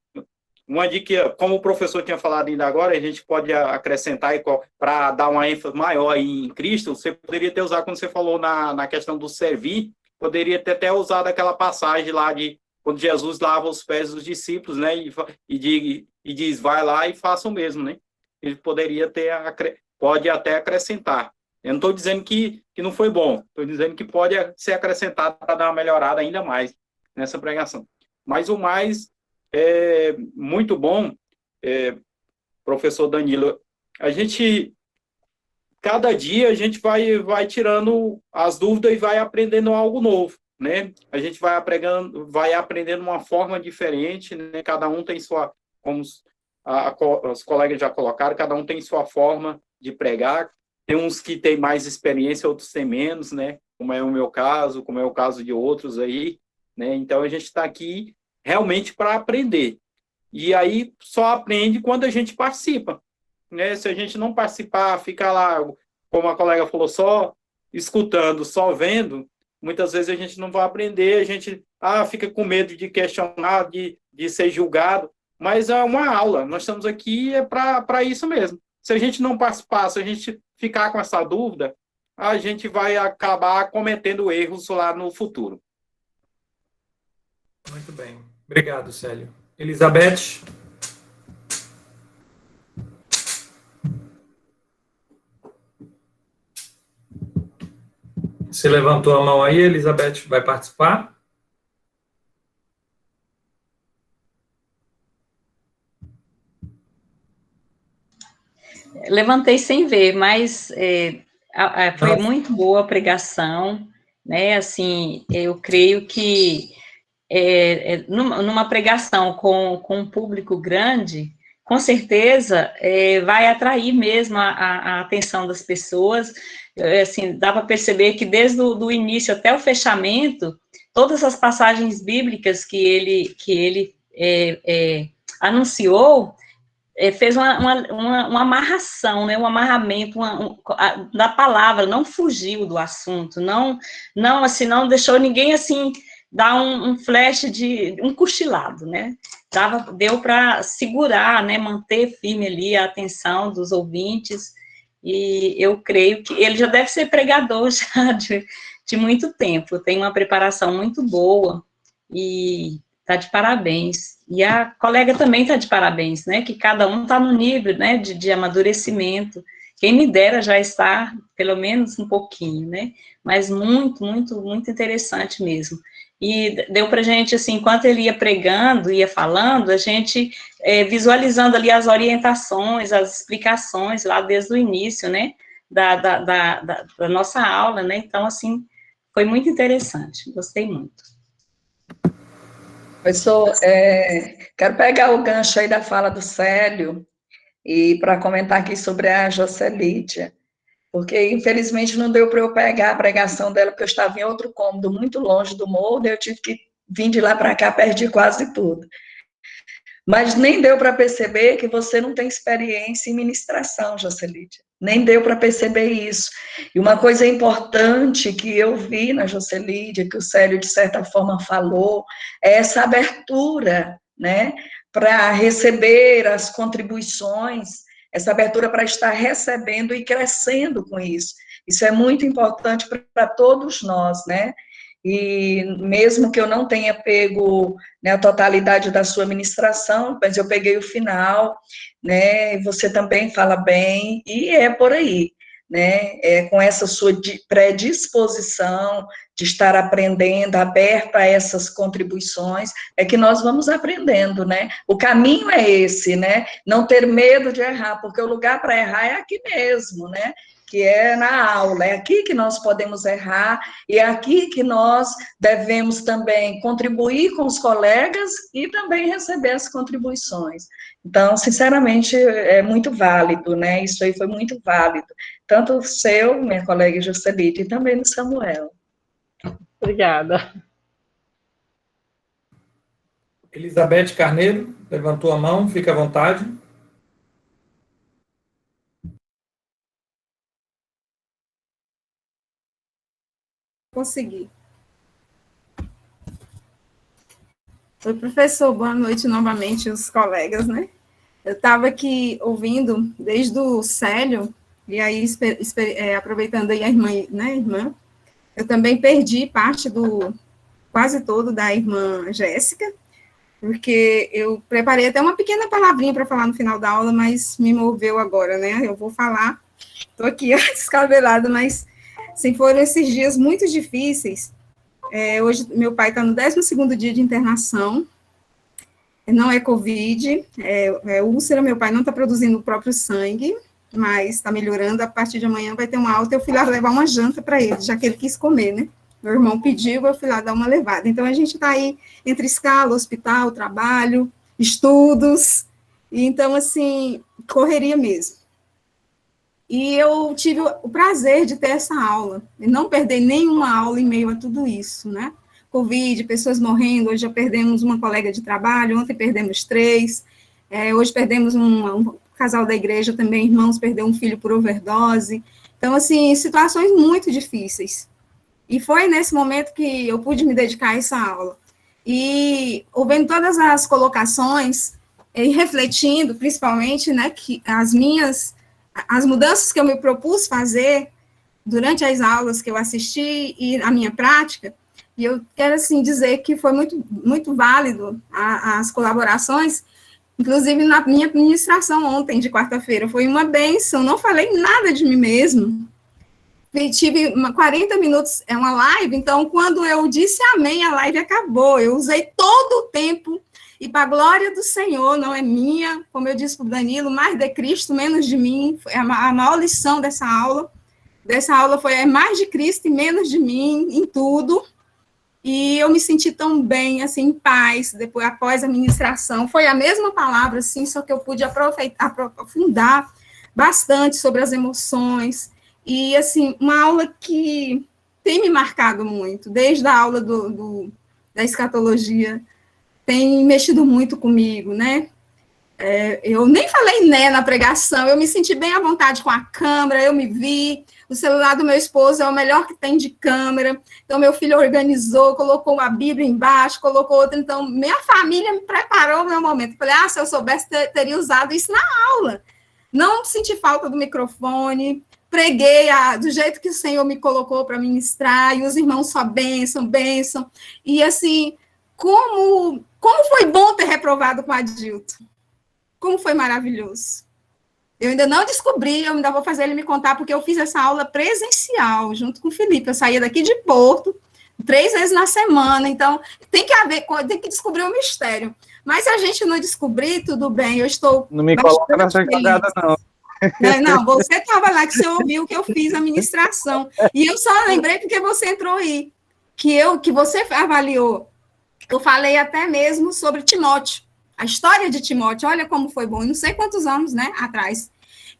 dica, como o professor tinha falado ainda agora, a gente pode acrescentar para dar uma ênfase maior aí em Cristo. Você poderia ter usado, quando você falou na questão do servir, poderia ter até usado aquela passagem lá de quando Jesus lava os pés dos discípulos, né, e diz, vai lá e faça o mesmo, né? Ele pode até acrescentar. Eu não estou dizendo que não foi bom, estou dizendo que pode ser acrescentado para dar uma melhorada ainda mais nessa pregação. Mas o mais muito bom, professor Danilo, cada dia a gente vai tirando as dúvidas e vai aprendendo algo novo, né? A gente vai aprendendo uma forma diferente, né? Cada um tem sua, como os colegas já colocaram, cada um tem sua forma de pregar. Tem uns que têm mais experiência, outros têm menos, né? Como é o meu caso, como é o caso de outros aí, né? Então a gente está aqui realmente para aprender. E aí só aprende quando a gente participa, né? Se a gente não participar, fica lá, como a colega falou, só escutando, só vendo, muitas vezes a gente não vai aprender, a gente fica com medo de questionar, de ser julgado, mas é uma aula, nós estamos aqui para isso mesmo. Se a gente não participar, se a gente ficar com essa dúvida, a gente vai acabar cometendo erros lá no futuro. Muito bem. Obrigado, Célio. Elizabeth? Você levantou a mão aí, Elizabeth vai participar? Levantei sem ver, mas foi muito boa a pregação, né? Assim, eu creio que numa pregação com um público grande, com certeza vai atrair mesmo a atenção das pessoas. Assim, dá para perceber que desde o início até o fechamento, todas as passagens bíblicas que ele anunciou, fez uma amarração, né, um amarramento da palavra, não fugiu do assunto, não deixou ninguém, assim, dar um flash um cochilado, né, deu para segurar, né, manter firme ali a atenção dos ouvintes, e eu creio que ele já deve ser pregador já de muito tempo, tem uma preparação muito boa, e está de parabéns. E a colega também está de parabéns, né? Que cada um está no nível, né? De amadurecimento. Quem me dera já estar, pelo menos um pouquinho, né? Mas muito, muito, muito interessante mesmo. E deu para a gente, assim, enquanto ele ia pregando, ia falando, a gente visualizando ali as orientações, as explicações lá desde o início, né? Da nossa aula, né? Então, assim, foi muito interessante. Gostei muito. Professor, quero pegar o gancho aí da fala do Célio e para comentar aqui sobre a Jocelídia, porque infelizmente não deu para eu pegar a pregação dela, porque eu estava em outro cômodo, muito longe do morro, eu tive que vir de lá para cá, perdi quase tudo. Mas nem deu para perceber que você não tem experiência em ministração, Jocelídia. Nem deu para perceber isso. E uma coisa importante que eu vi na Jocelídia, que o Célio, de certa forma, falou, é essa abertura, né, para receber as contribuições, essa abertura para estar recebendo e crescendo com isso. Isso é muito importante para todos nós, né? E mesmo que eu não tenha pego, né, a totalidade da sua ministração, mas eu peguei o final, né, você também fala bem, e é por aí, né, com essa sua predisposição de estar aprendendo, aberta a essas contribuições, é que nós vamos aprendendo, né, o caminho é esse, né, não ter medo de errar, porque o lugar para errar é aqui mesmo, né, que é na aula, é aqui que nós podemos errar, e é aqui que nós devemos também contribuir com os colegas e também receber as contribuições. Então, sinceramente, é muito válido, né, isso aí foi muito válido, tanto o seu, minha colega Jocelita, e também do Samuel. Obrigada. Elizabeth Carneiro, levantou a mão, fica à vontade. Consegui. Oi, professor, boa noite novamente, os colegas, né? Eu estava aqui ouvindo desde o Célio, e aí, aproveitando aí a irmã, né, irmã, eu também perdi parte quase todo da irmã Jéssica, porque eu preparei até uma pequena palavrinha para falar no final da aula, mas me moveu agora, né? Eu vou falar, estou aqui descabelada, mas assim, foram esses dias muito difíceis. Hoje, meu pai está no 12º dia de internação, não é Covid, é úlcera, meu pai não está produzindo o próprio sangue, mas está melhorando, a partir de amanhã vai ter uma alta, eu fui lá levar uma janta para ele, já que ele quis comer, né? Meu irmão pediu, eu fui lá dar uma levada. Então, a gente está aí entre escala, hospital, trabalho, estudos, e então, assim, correria mesmo. E eu tive o prazer de ter essa aula, e não perder nenhuma aula em meio a tudo isso, né? Covid, pessoas morrendo, hoje já perdemos uma colega de trabalho, ontem perdemos 3, hoje perdemos um casal da igreja também, irmãos, perdeu um filho por overdose. Então, assim, situações muito difíceis. E foi nesse momento que eu pude me dedicar a essa aula. E ouvindo todas as colocações, e refletindo, principalmente, né, que as mudanças que eu me propus fazer durante as aulas que eu assisti e a minha prática, e eu quero, assim, dizer que foi muito, muito válido as colaborações, inclusive na minha ministração ontem, de quarta-feira, foi uma bênção, não falei nada de mim mesmo, tive 40 minutos, é uma live, então, quando eu disse amém, a live acabou, eu usei todo o tempo, e para a glória do Senhor, não é minha, como eu disse para o Danilo, mais de Cristo, menos de mim, foi a maior lição dessa aula foi mais de Cristo e menos de mim, em tudo, e eu me senti tão bem, assim, em paz, depois, após a ministração, foi a mesma palavra, assim, só que eu pude aprofundar bastante sobre as emoções, e, assim, uma aula que tem me marcado muito, desde a aula da escatologia, tem mexido muito comigo, né? Eu nem falei né na pregação, eu me senti bem à vontade com a câmera, eu me vi, o celular do meu esposo é o melhor que tem de câmera, então meu filho organizou, colocou uma Bíblia embaixo, colocou outra, então minha família me preparou o meu momento. Eu falei, se eu soubesse, teria usado isso na aula. Não senti falta do microfone, preguei do jeito que o Senhor me colocou para ministrar, e os irmãos só bênção, e assim, como foi bom ter reprovado com a Adilton, como foi maravilhoso. Eu ainda não descobri, eu ainda vou fazer ele me contar, porque eu fiz essa aula presencial, junto com o Felipe, eu saía daqui de Porto, 3 vezes na semana, então tem que descobrir o mistério. Mas se a gente não descobrir, tudo bem, eu estou... Não me coloca nessa jogada, não. Não, você estava lá, que você ouviu que eu fiz a ministração. E eu só lembrei porque você entrou aí, que você avaliou. Eu falei até mesmo sobre Timóteo, a história de Timóteo, olha como foi bom, não sei quantos anos, né, atrás.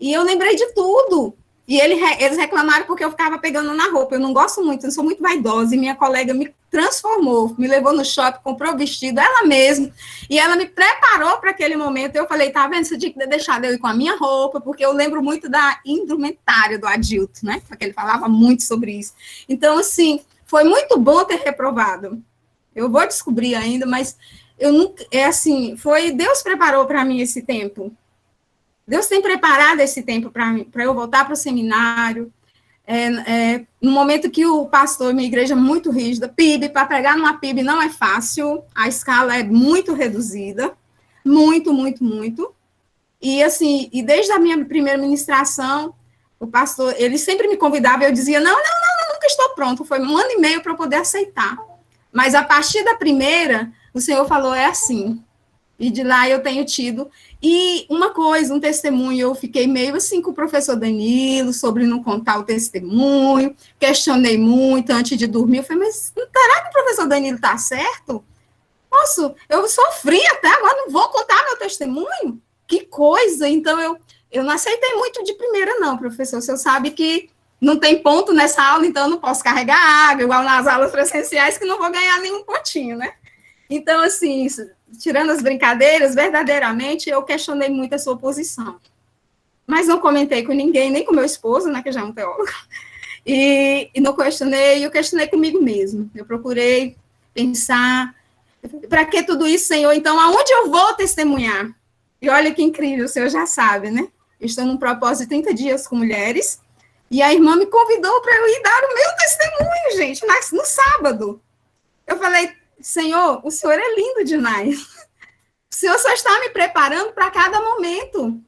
E eu lembrei de tudo. E eles reclamaram porque eu ficava pegando na roupa. Eu não gosto muito, eu sou muito vaidosa. E minha colega me transformou, me levou no shopping, comprou o vestido, ela mesma. E ela me preparou para aquele momento. Eu falei, tá vendo, você tinha que deixar eu ir com a minha roupa, porque eu lembro muito da indumentária do Adilton, né? Porque ele falava muito sobre isso. Então, assim, foi muito bom ter reprovado. Eu vou descobrir ainda, mas eu nunca... Deus preparou para mim esse tempo. Deus tem preparado esse tempo para eu voltar para o seminário, no momento que o pastor, minha igreja é muito rígida, PIB, para pregar numa PIB não é fácil, a escala é muito reduzida, muito, e assim, e desde a minha primeira ministração, o pastor, ele sempre me convidava, eu dizia, não, nunca estou pronto, foi 1 ano e meio para eu poder aceitar, mas a partir da primeira, o Senhor falou, é assim, e de lá eu tenho tido... E uma coisa, um testemunho, eu fiquei meio assim com o professor Danilo, sobre não contar o testemunho, questionei muito antes de dormir, eu falei, mas será que o professor Danilo está certo? Eu sofri até agora, não vou contar meu testemunho? Que coisa! Então, eu não aceitei muito de primeira não, professor, o senhor sabe que não tem ponto nessa aula, então eu não posso carregar água, igual nas aulas presenciais, que não vou ganhar nenhum pontinho, né? Então, assim... tirando as brincadeiras, verdadeiramente, eu questionei muito a sua posição. Mas não comentei com ninguém, nem com meu esposo, né, que já é um teólogo. E não questionei, eu questionei comigo mesmo. Eu procurei pensar, para que tudo isso, Senhor? Então, aonde eu vou testemunhar? E olha que incrível, o Senhor já sabe, né? Eu estou num propósito de 30 dias com mulheres, e a irmã me convidou para eu ir dar o meu testemunho, gente, no sábado. Eu falei, Senhor, o Senhor é lindo demais. O Senhor só está me preparando para cada momento,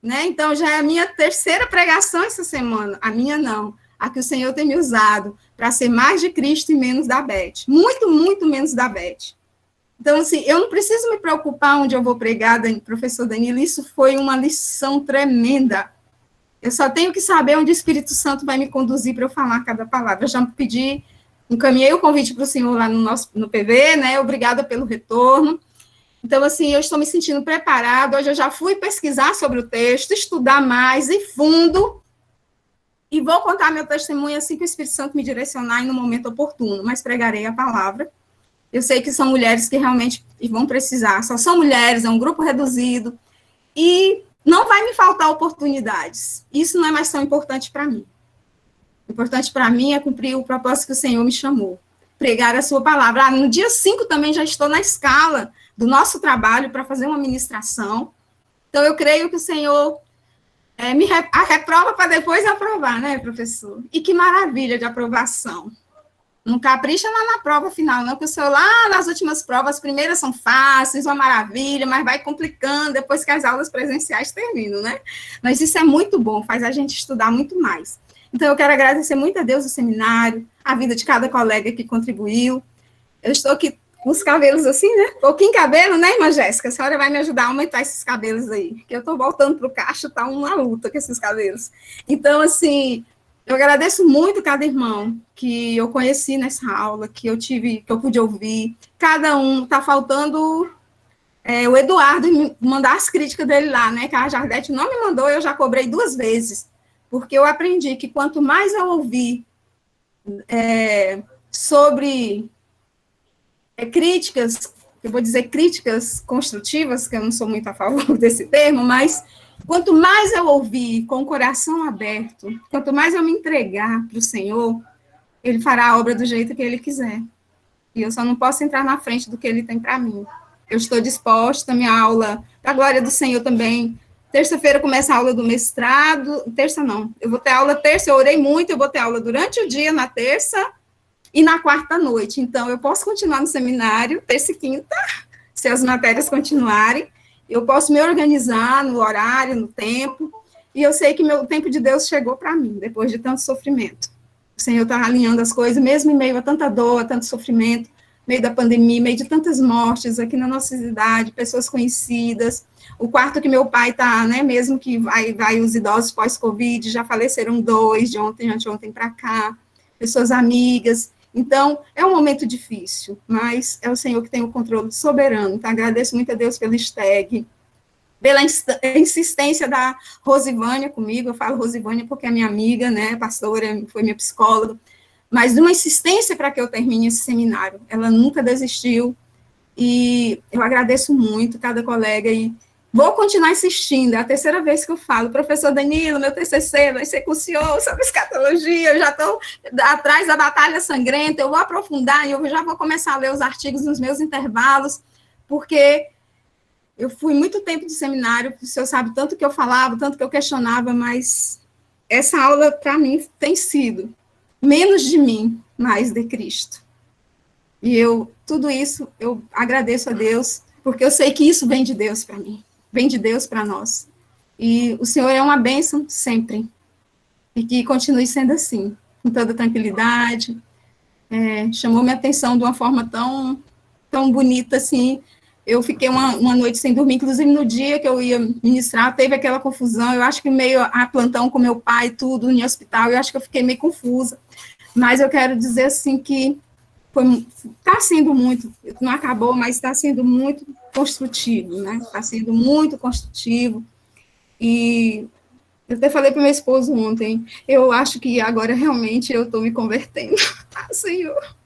né? Então, já é a minha terceira pregação essa semana. A minha não. A que o Senhor tem me usado para ser mais de Cristo e menos da Beth. Muito, muito menos da Beth. Então, assim, eu não preciso me preocupar onde eu vou pregar, professor Danilo. Isso foi uma lição tremenda. Eu só tenho que saber onde o Espírito Santo vai me conduzir para eu falar cada palavra. Eu já pedi, encaminhei o convite para o senhor lá no PV, né? Obrigada pelo retorno. Então, assim, eu estou me sentindo preparada. Hoje eu já fui pesquisar sobre o texto, estudar mais e fundo, e vou contar meu testemunho assim que o Espírito Santo me direcionar e no momento oportuno, mas pregarei a palavra. Eu sei que são mulheres que realmente vão precisar, só são mulheres, é um grupo reduzido, e não vai me faltar oportunidades. Isso não é mais tão importante para mim. O importante para mim é cumprir o propósito que o Senhor me chamou, pregar a sua palavra. No dia 5 também já estou na escala do nosso trabalho para fazer uma ministração. Então, eu creio que o Senhor a reprova para depois aprovar, né, professor? E que maravilha de aprovação. Não capricha lá na prova final, não, que o Senhor lá nas últimas provas, as primeiras são fáceis, uma maravilha, mas vai complicando depois que as aulas presenciais terminam, né? Mas isso é muito bom, faz a gente estudar muito mais. Então, eu quero agradecer muito a Deus o seminário, a vida de cada colega que contribuiu. Eu estou aqui com os cabelos assim, né? Pouquinho cabelo, né, irmã Jéssica? A senhora vai me ajudar a aumentar esses cabelos aí, que eu estou voltando para o cacho, tá uma luta com esses cabelos. Então, assim, eu agradeço muito cada irmão que eu conheci nessa aula, que eu pude ouvir. Cada um, tá faltando o Eduardo mandar as críticas dele lá, né? Que a Jardete não me mandou, eu já cobrei 2 vezes, porque eu aprendi que quanto mais eu ouvir sobre críticas, eu vou dizer críticas construtivas, que eu não sou muito a favor desse termo, mas quanto mais eu ouvir com o coração aberto, quanto mais eu me entregar para o Senhor, Ele fará a obra do jeito que Ele quiser. E eu só não posso entrar na frente do que Ele tem para mim. Eu estou disposta, minha aula, para a glória do Senhor também. Terça-feira começa a aula do mestrado, terça não, eu vou ter aula terça, eu orei muito, eu vou ter aula durante o dia, na terça, e na quarta noite. Então, eu posso continuar no seminário, terça e quinta, se as matérias continuarem. Eu posso me organizar no horário, no tempo. E eu sei que o tempo de Deus chegou para mim, depois de tanto sofrimento. O Senhor está alinhando as coisas, mesmo em meio a tanta dor, a tanto sofrimento, meio da pandemia, meio de tantas mortes aqui na nossa cidade, pessoas conhecidas. O quarto que meu pai está, né, mesmo que vai os idosos pós-Covid, já faleceram 2, de ontem, anteontem para cá, pessoas amigas. Então, é um momento difícil, mas é o Senhor que tem o controle soberano. Então, agradeço muito a Deus pelo STEG, pela insistência da Rosivânia comigo. Eu falo Rosivânia porque é minha amiga, né, pastora, foi minha psicóloga, mas de uma insistência para que eu termine esse seminário. Ela nunca desistiu, e eu agradeço muito cada colega, e vou continuar insistindo. É a terceira vez que eu falo, professor Danilo, meu TCC vai ser com o senhor sobre escatologia, eu já estou atrás da batalha sangrenta, eu vou aprofundar, e eu já vou começar a ler os artigos nos meus intervalos, porque eu fui muito tempo de seminário, o senhor sabe tanto que eu falava, tanto que eu questionava, mas essa aula, para mim, tem sido menos de mim, mais de Cristo. E tudo isso, eu agradeço a Deus, porque eu sei que isso vem de Deus para mim. Vem de Deus para nós. E o Senhor é uma bênção sempre. E que continue sendo assim, com toda tranquilidade. Chamou minha atenção de uma forma tão bonita, assim. Eu fiquei uma noite sem dormir, inclusive no dia que eu ia ministrar, teve aquela confusão. Eu acho que meio a plantão com meu pai, tudo, em hospital, eu acho que eu fiquei meio confusa. Mas eu quero dizer, assim, que está sendo muito, não acabou, mas está sendo muito construtivo, né? Está sendo muito construtivo. E eu até falei para meu esposo ontem, eu acho que agora realmente eu estou me convertendo. Senhor,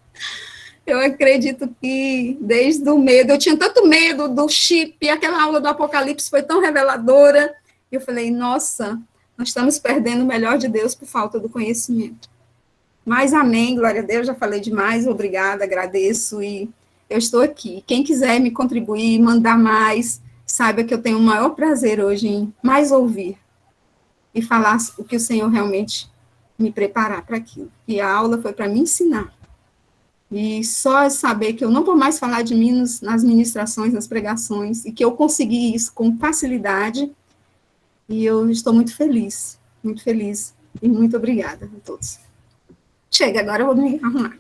eu acredito que desde o medo, eu tinha tanto medo do chip, aquela aula do Apocalipse foi tão reveladora, eu falei, nossa, nós estamos perdendo o melhor de Deus por falta do conhecimento. Mas amém, glória a Deus, já falei demais, obrigada, agradeço, e eu estou aqui. Quem quiser me contribuir, mandar mais, saiba que eu tenho o maior prazer hoje em mais ouvir e falar o que o Senhor realmente me preparar para aquilo. E a aula foi para me ensinar. E só saber que eu não vou mais falar de mim nas ministrações, nas pregações, e que eu consegui isso com facilidade, e eu estou muito feliz, e muito obrigada a todos. Chega, agora eu vou me arrumar.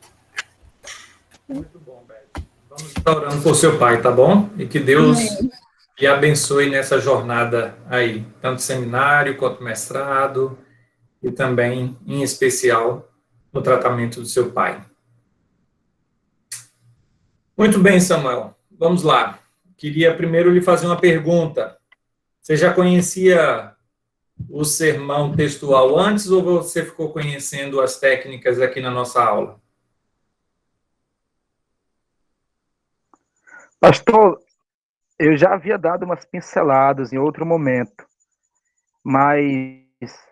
Muito bom, Beth. Vamos estar orando por seu pai, tá bom? E que Deus lhe abençoe nessa jornada aí, tanto seminário quanto mestrado, e também, em especial, no tratamento do seu pai. Muito bem, Samuel. Vamos lá. Queria primeiro lhe fazer uma pergunta. Você já conhecia o sermão textual antes ou você ficou conhecendo as técnicas aqui na nossa aula? Pastor, eu já havia dado umas pinceladas em outro momento, mas,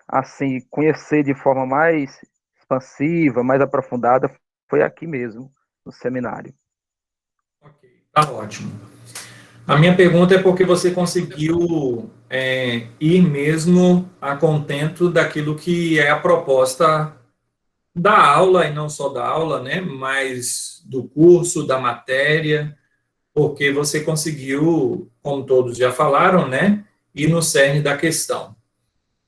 assim, conhecer de forma mais expansiva, mais aprofundada, foi aqui mesmo, no seminário. Ok, tá ótimo. A minha pergunta é porque você conseguiu ir mesmo a contento daquilo que é a proposta da aula, e não só da aula, né, mas do curso, da matéria, porque você conseguiu, como todos já falaram, né, ir no cerne da questão.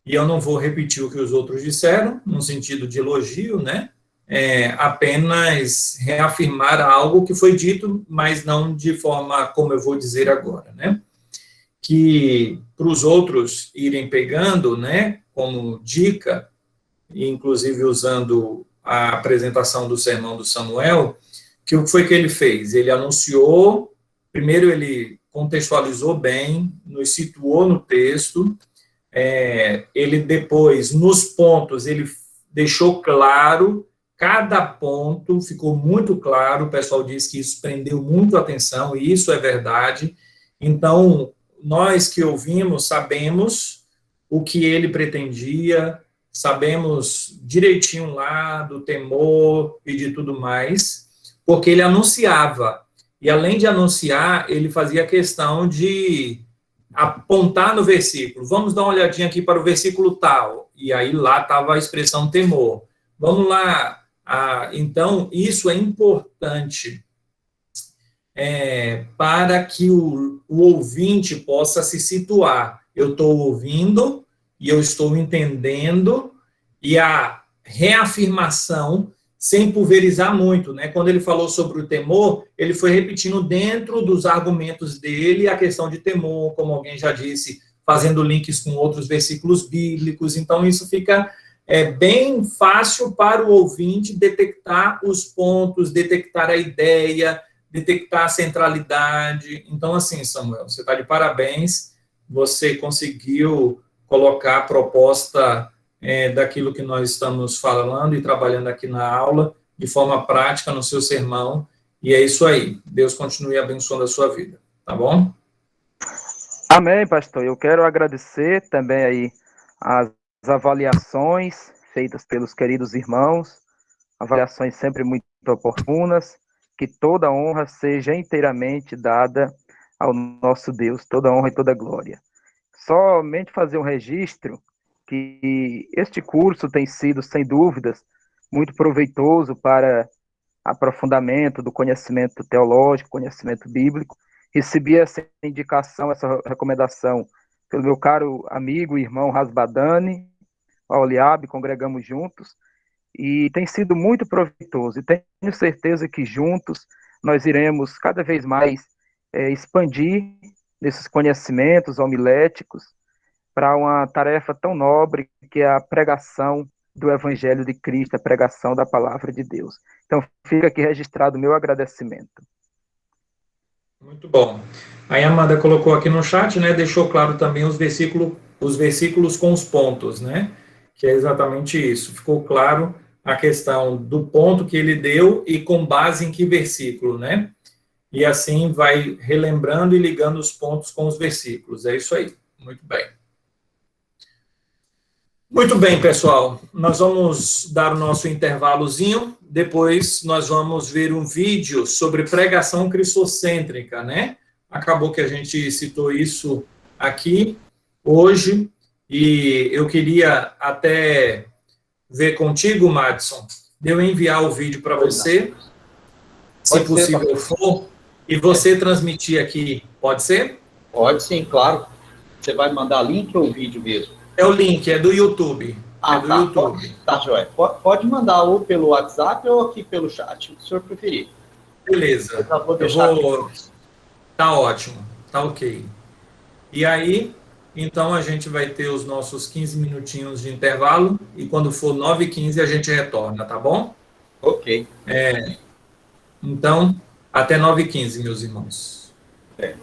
E eu não vou repetir o que os outros disseram, no sentido de elogio, né, apenas reafirmar algo que foi dito, mas não de forma como eu vou dizer agora, né, que para os outros irem pegando, né, como dica, inclusive usando a apresentação do sermão do Samuel, que o que foi que ele fez? Ele anunciou, primeiro ele contextualizou bem, nos situou no texto, ele depois, nos pontos, ele deixou claro, cada ponto ficou muito claro, o pessoal diz que isso prendeu muito a atenção, e isso é verdade. Então, nós que ouvimos, sabemos o que ele pretendia, sabemos direitinho lá do temor e de tudo mais, porque ele anunciava, e além de anunciar, ele fazia questão de apontar no versículo, vamos dar uma olhadinha aqui para o versículo tal, e aí lá estava a expressão temor, vamos lá, então isso é importante para que o ouvinte possa se situar, eu estou ouvindo, e eu estou entendendo, e a reafirmação, sem pulverizar muito, né? Quando ele falou sobre o temor, ele foi repetindo dentro dos argumentos dele a questão de temor, como alguém já disse, fazendo links com outros versículos bíblicos, então isso fica bem fácil para o ouvinte detectar os pontos, detectar a ideia, detectar a centralidade. Então, assim, Samuel, você está de parabéns, você conseguiu colocar a proposta daquilo que nós estamos falando e trabalhando aqui na aula, de forma prática no seu sermão, e é isso aí. Deus continue abençoando a sua vida, tá bom? Amém, pastor. Eu quero agradecer também aí as avaliações feitas pelos queridos irmãos, avaliações sempre muito oportunas, que toda honra seja inteiramente dada ao nosso Deus, toda honra e toda glória. Somente fazer um registro que este curso tem sido, sem dúvidas, muito proveitoso para aprofundamento do conhecimento teológico, conhecimento bíblico. Recebi essa indicação, essa recomendação pelo meu caro amigo e irmão Rasbadani, ao Liab, congregamos juntos, e tem sido muito proveitoso, e tenho certeza que juntos nós iremos cada vez mais expandir nesses conhecimentos homiléticos para uma tarefa tão nobre que é a pregação do Evangelho de Cristo, a pregação da Palavra de Deus. Então, fica aqui registrado o meu agradecimento. Muito bom. Aí a Amanda colocou aqui no chat, né, deixou claro também os versículos com os pontos, né, que é exatamente isso. Ficou claro a questão do ponto que ele deu e com base em que versículo, né, e assim vai relembrando e ligando os pontos com os versículos. É isso aí. Muito bem. Muito bem, pessoal. Nós vamos dar o nosso intervalozinho. Depois nós vamos ver um vídeo sobre pregação cristocêntrica, né? Acabou que a gente citou isso aqui hoje. E eu queria até ver contigo, Madison, de eu enviar o vídeo para você. se possível for, e você transmitir aqui, pode ser? Pode sim, claro. Você vai mandar link ou vídeo mesmo? É o link, é do YouTube. Ah, é do tá. YouTube. Tá, Joé. Pode mandar ou pelo WhatsApp ou aqui pelo chat, o que o senhor preferir. Beleza. Eu já vou deixar aqui. Tá ótimo, tá ok. E aí, então a gente vai ter os nossos 15 minutinhos de intervalo, e quando for 9h15 a gente retorna, tá bom? Ok. Então, até 9h15, meus irmãos. É.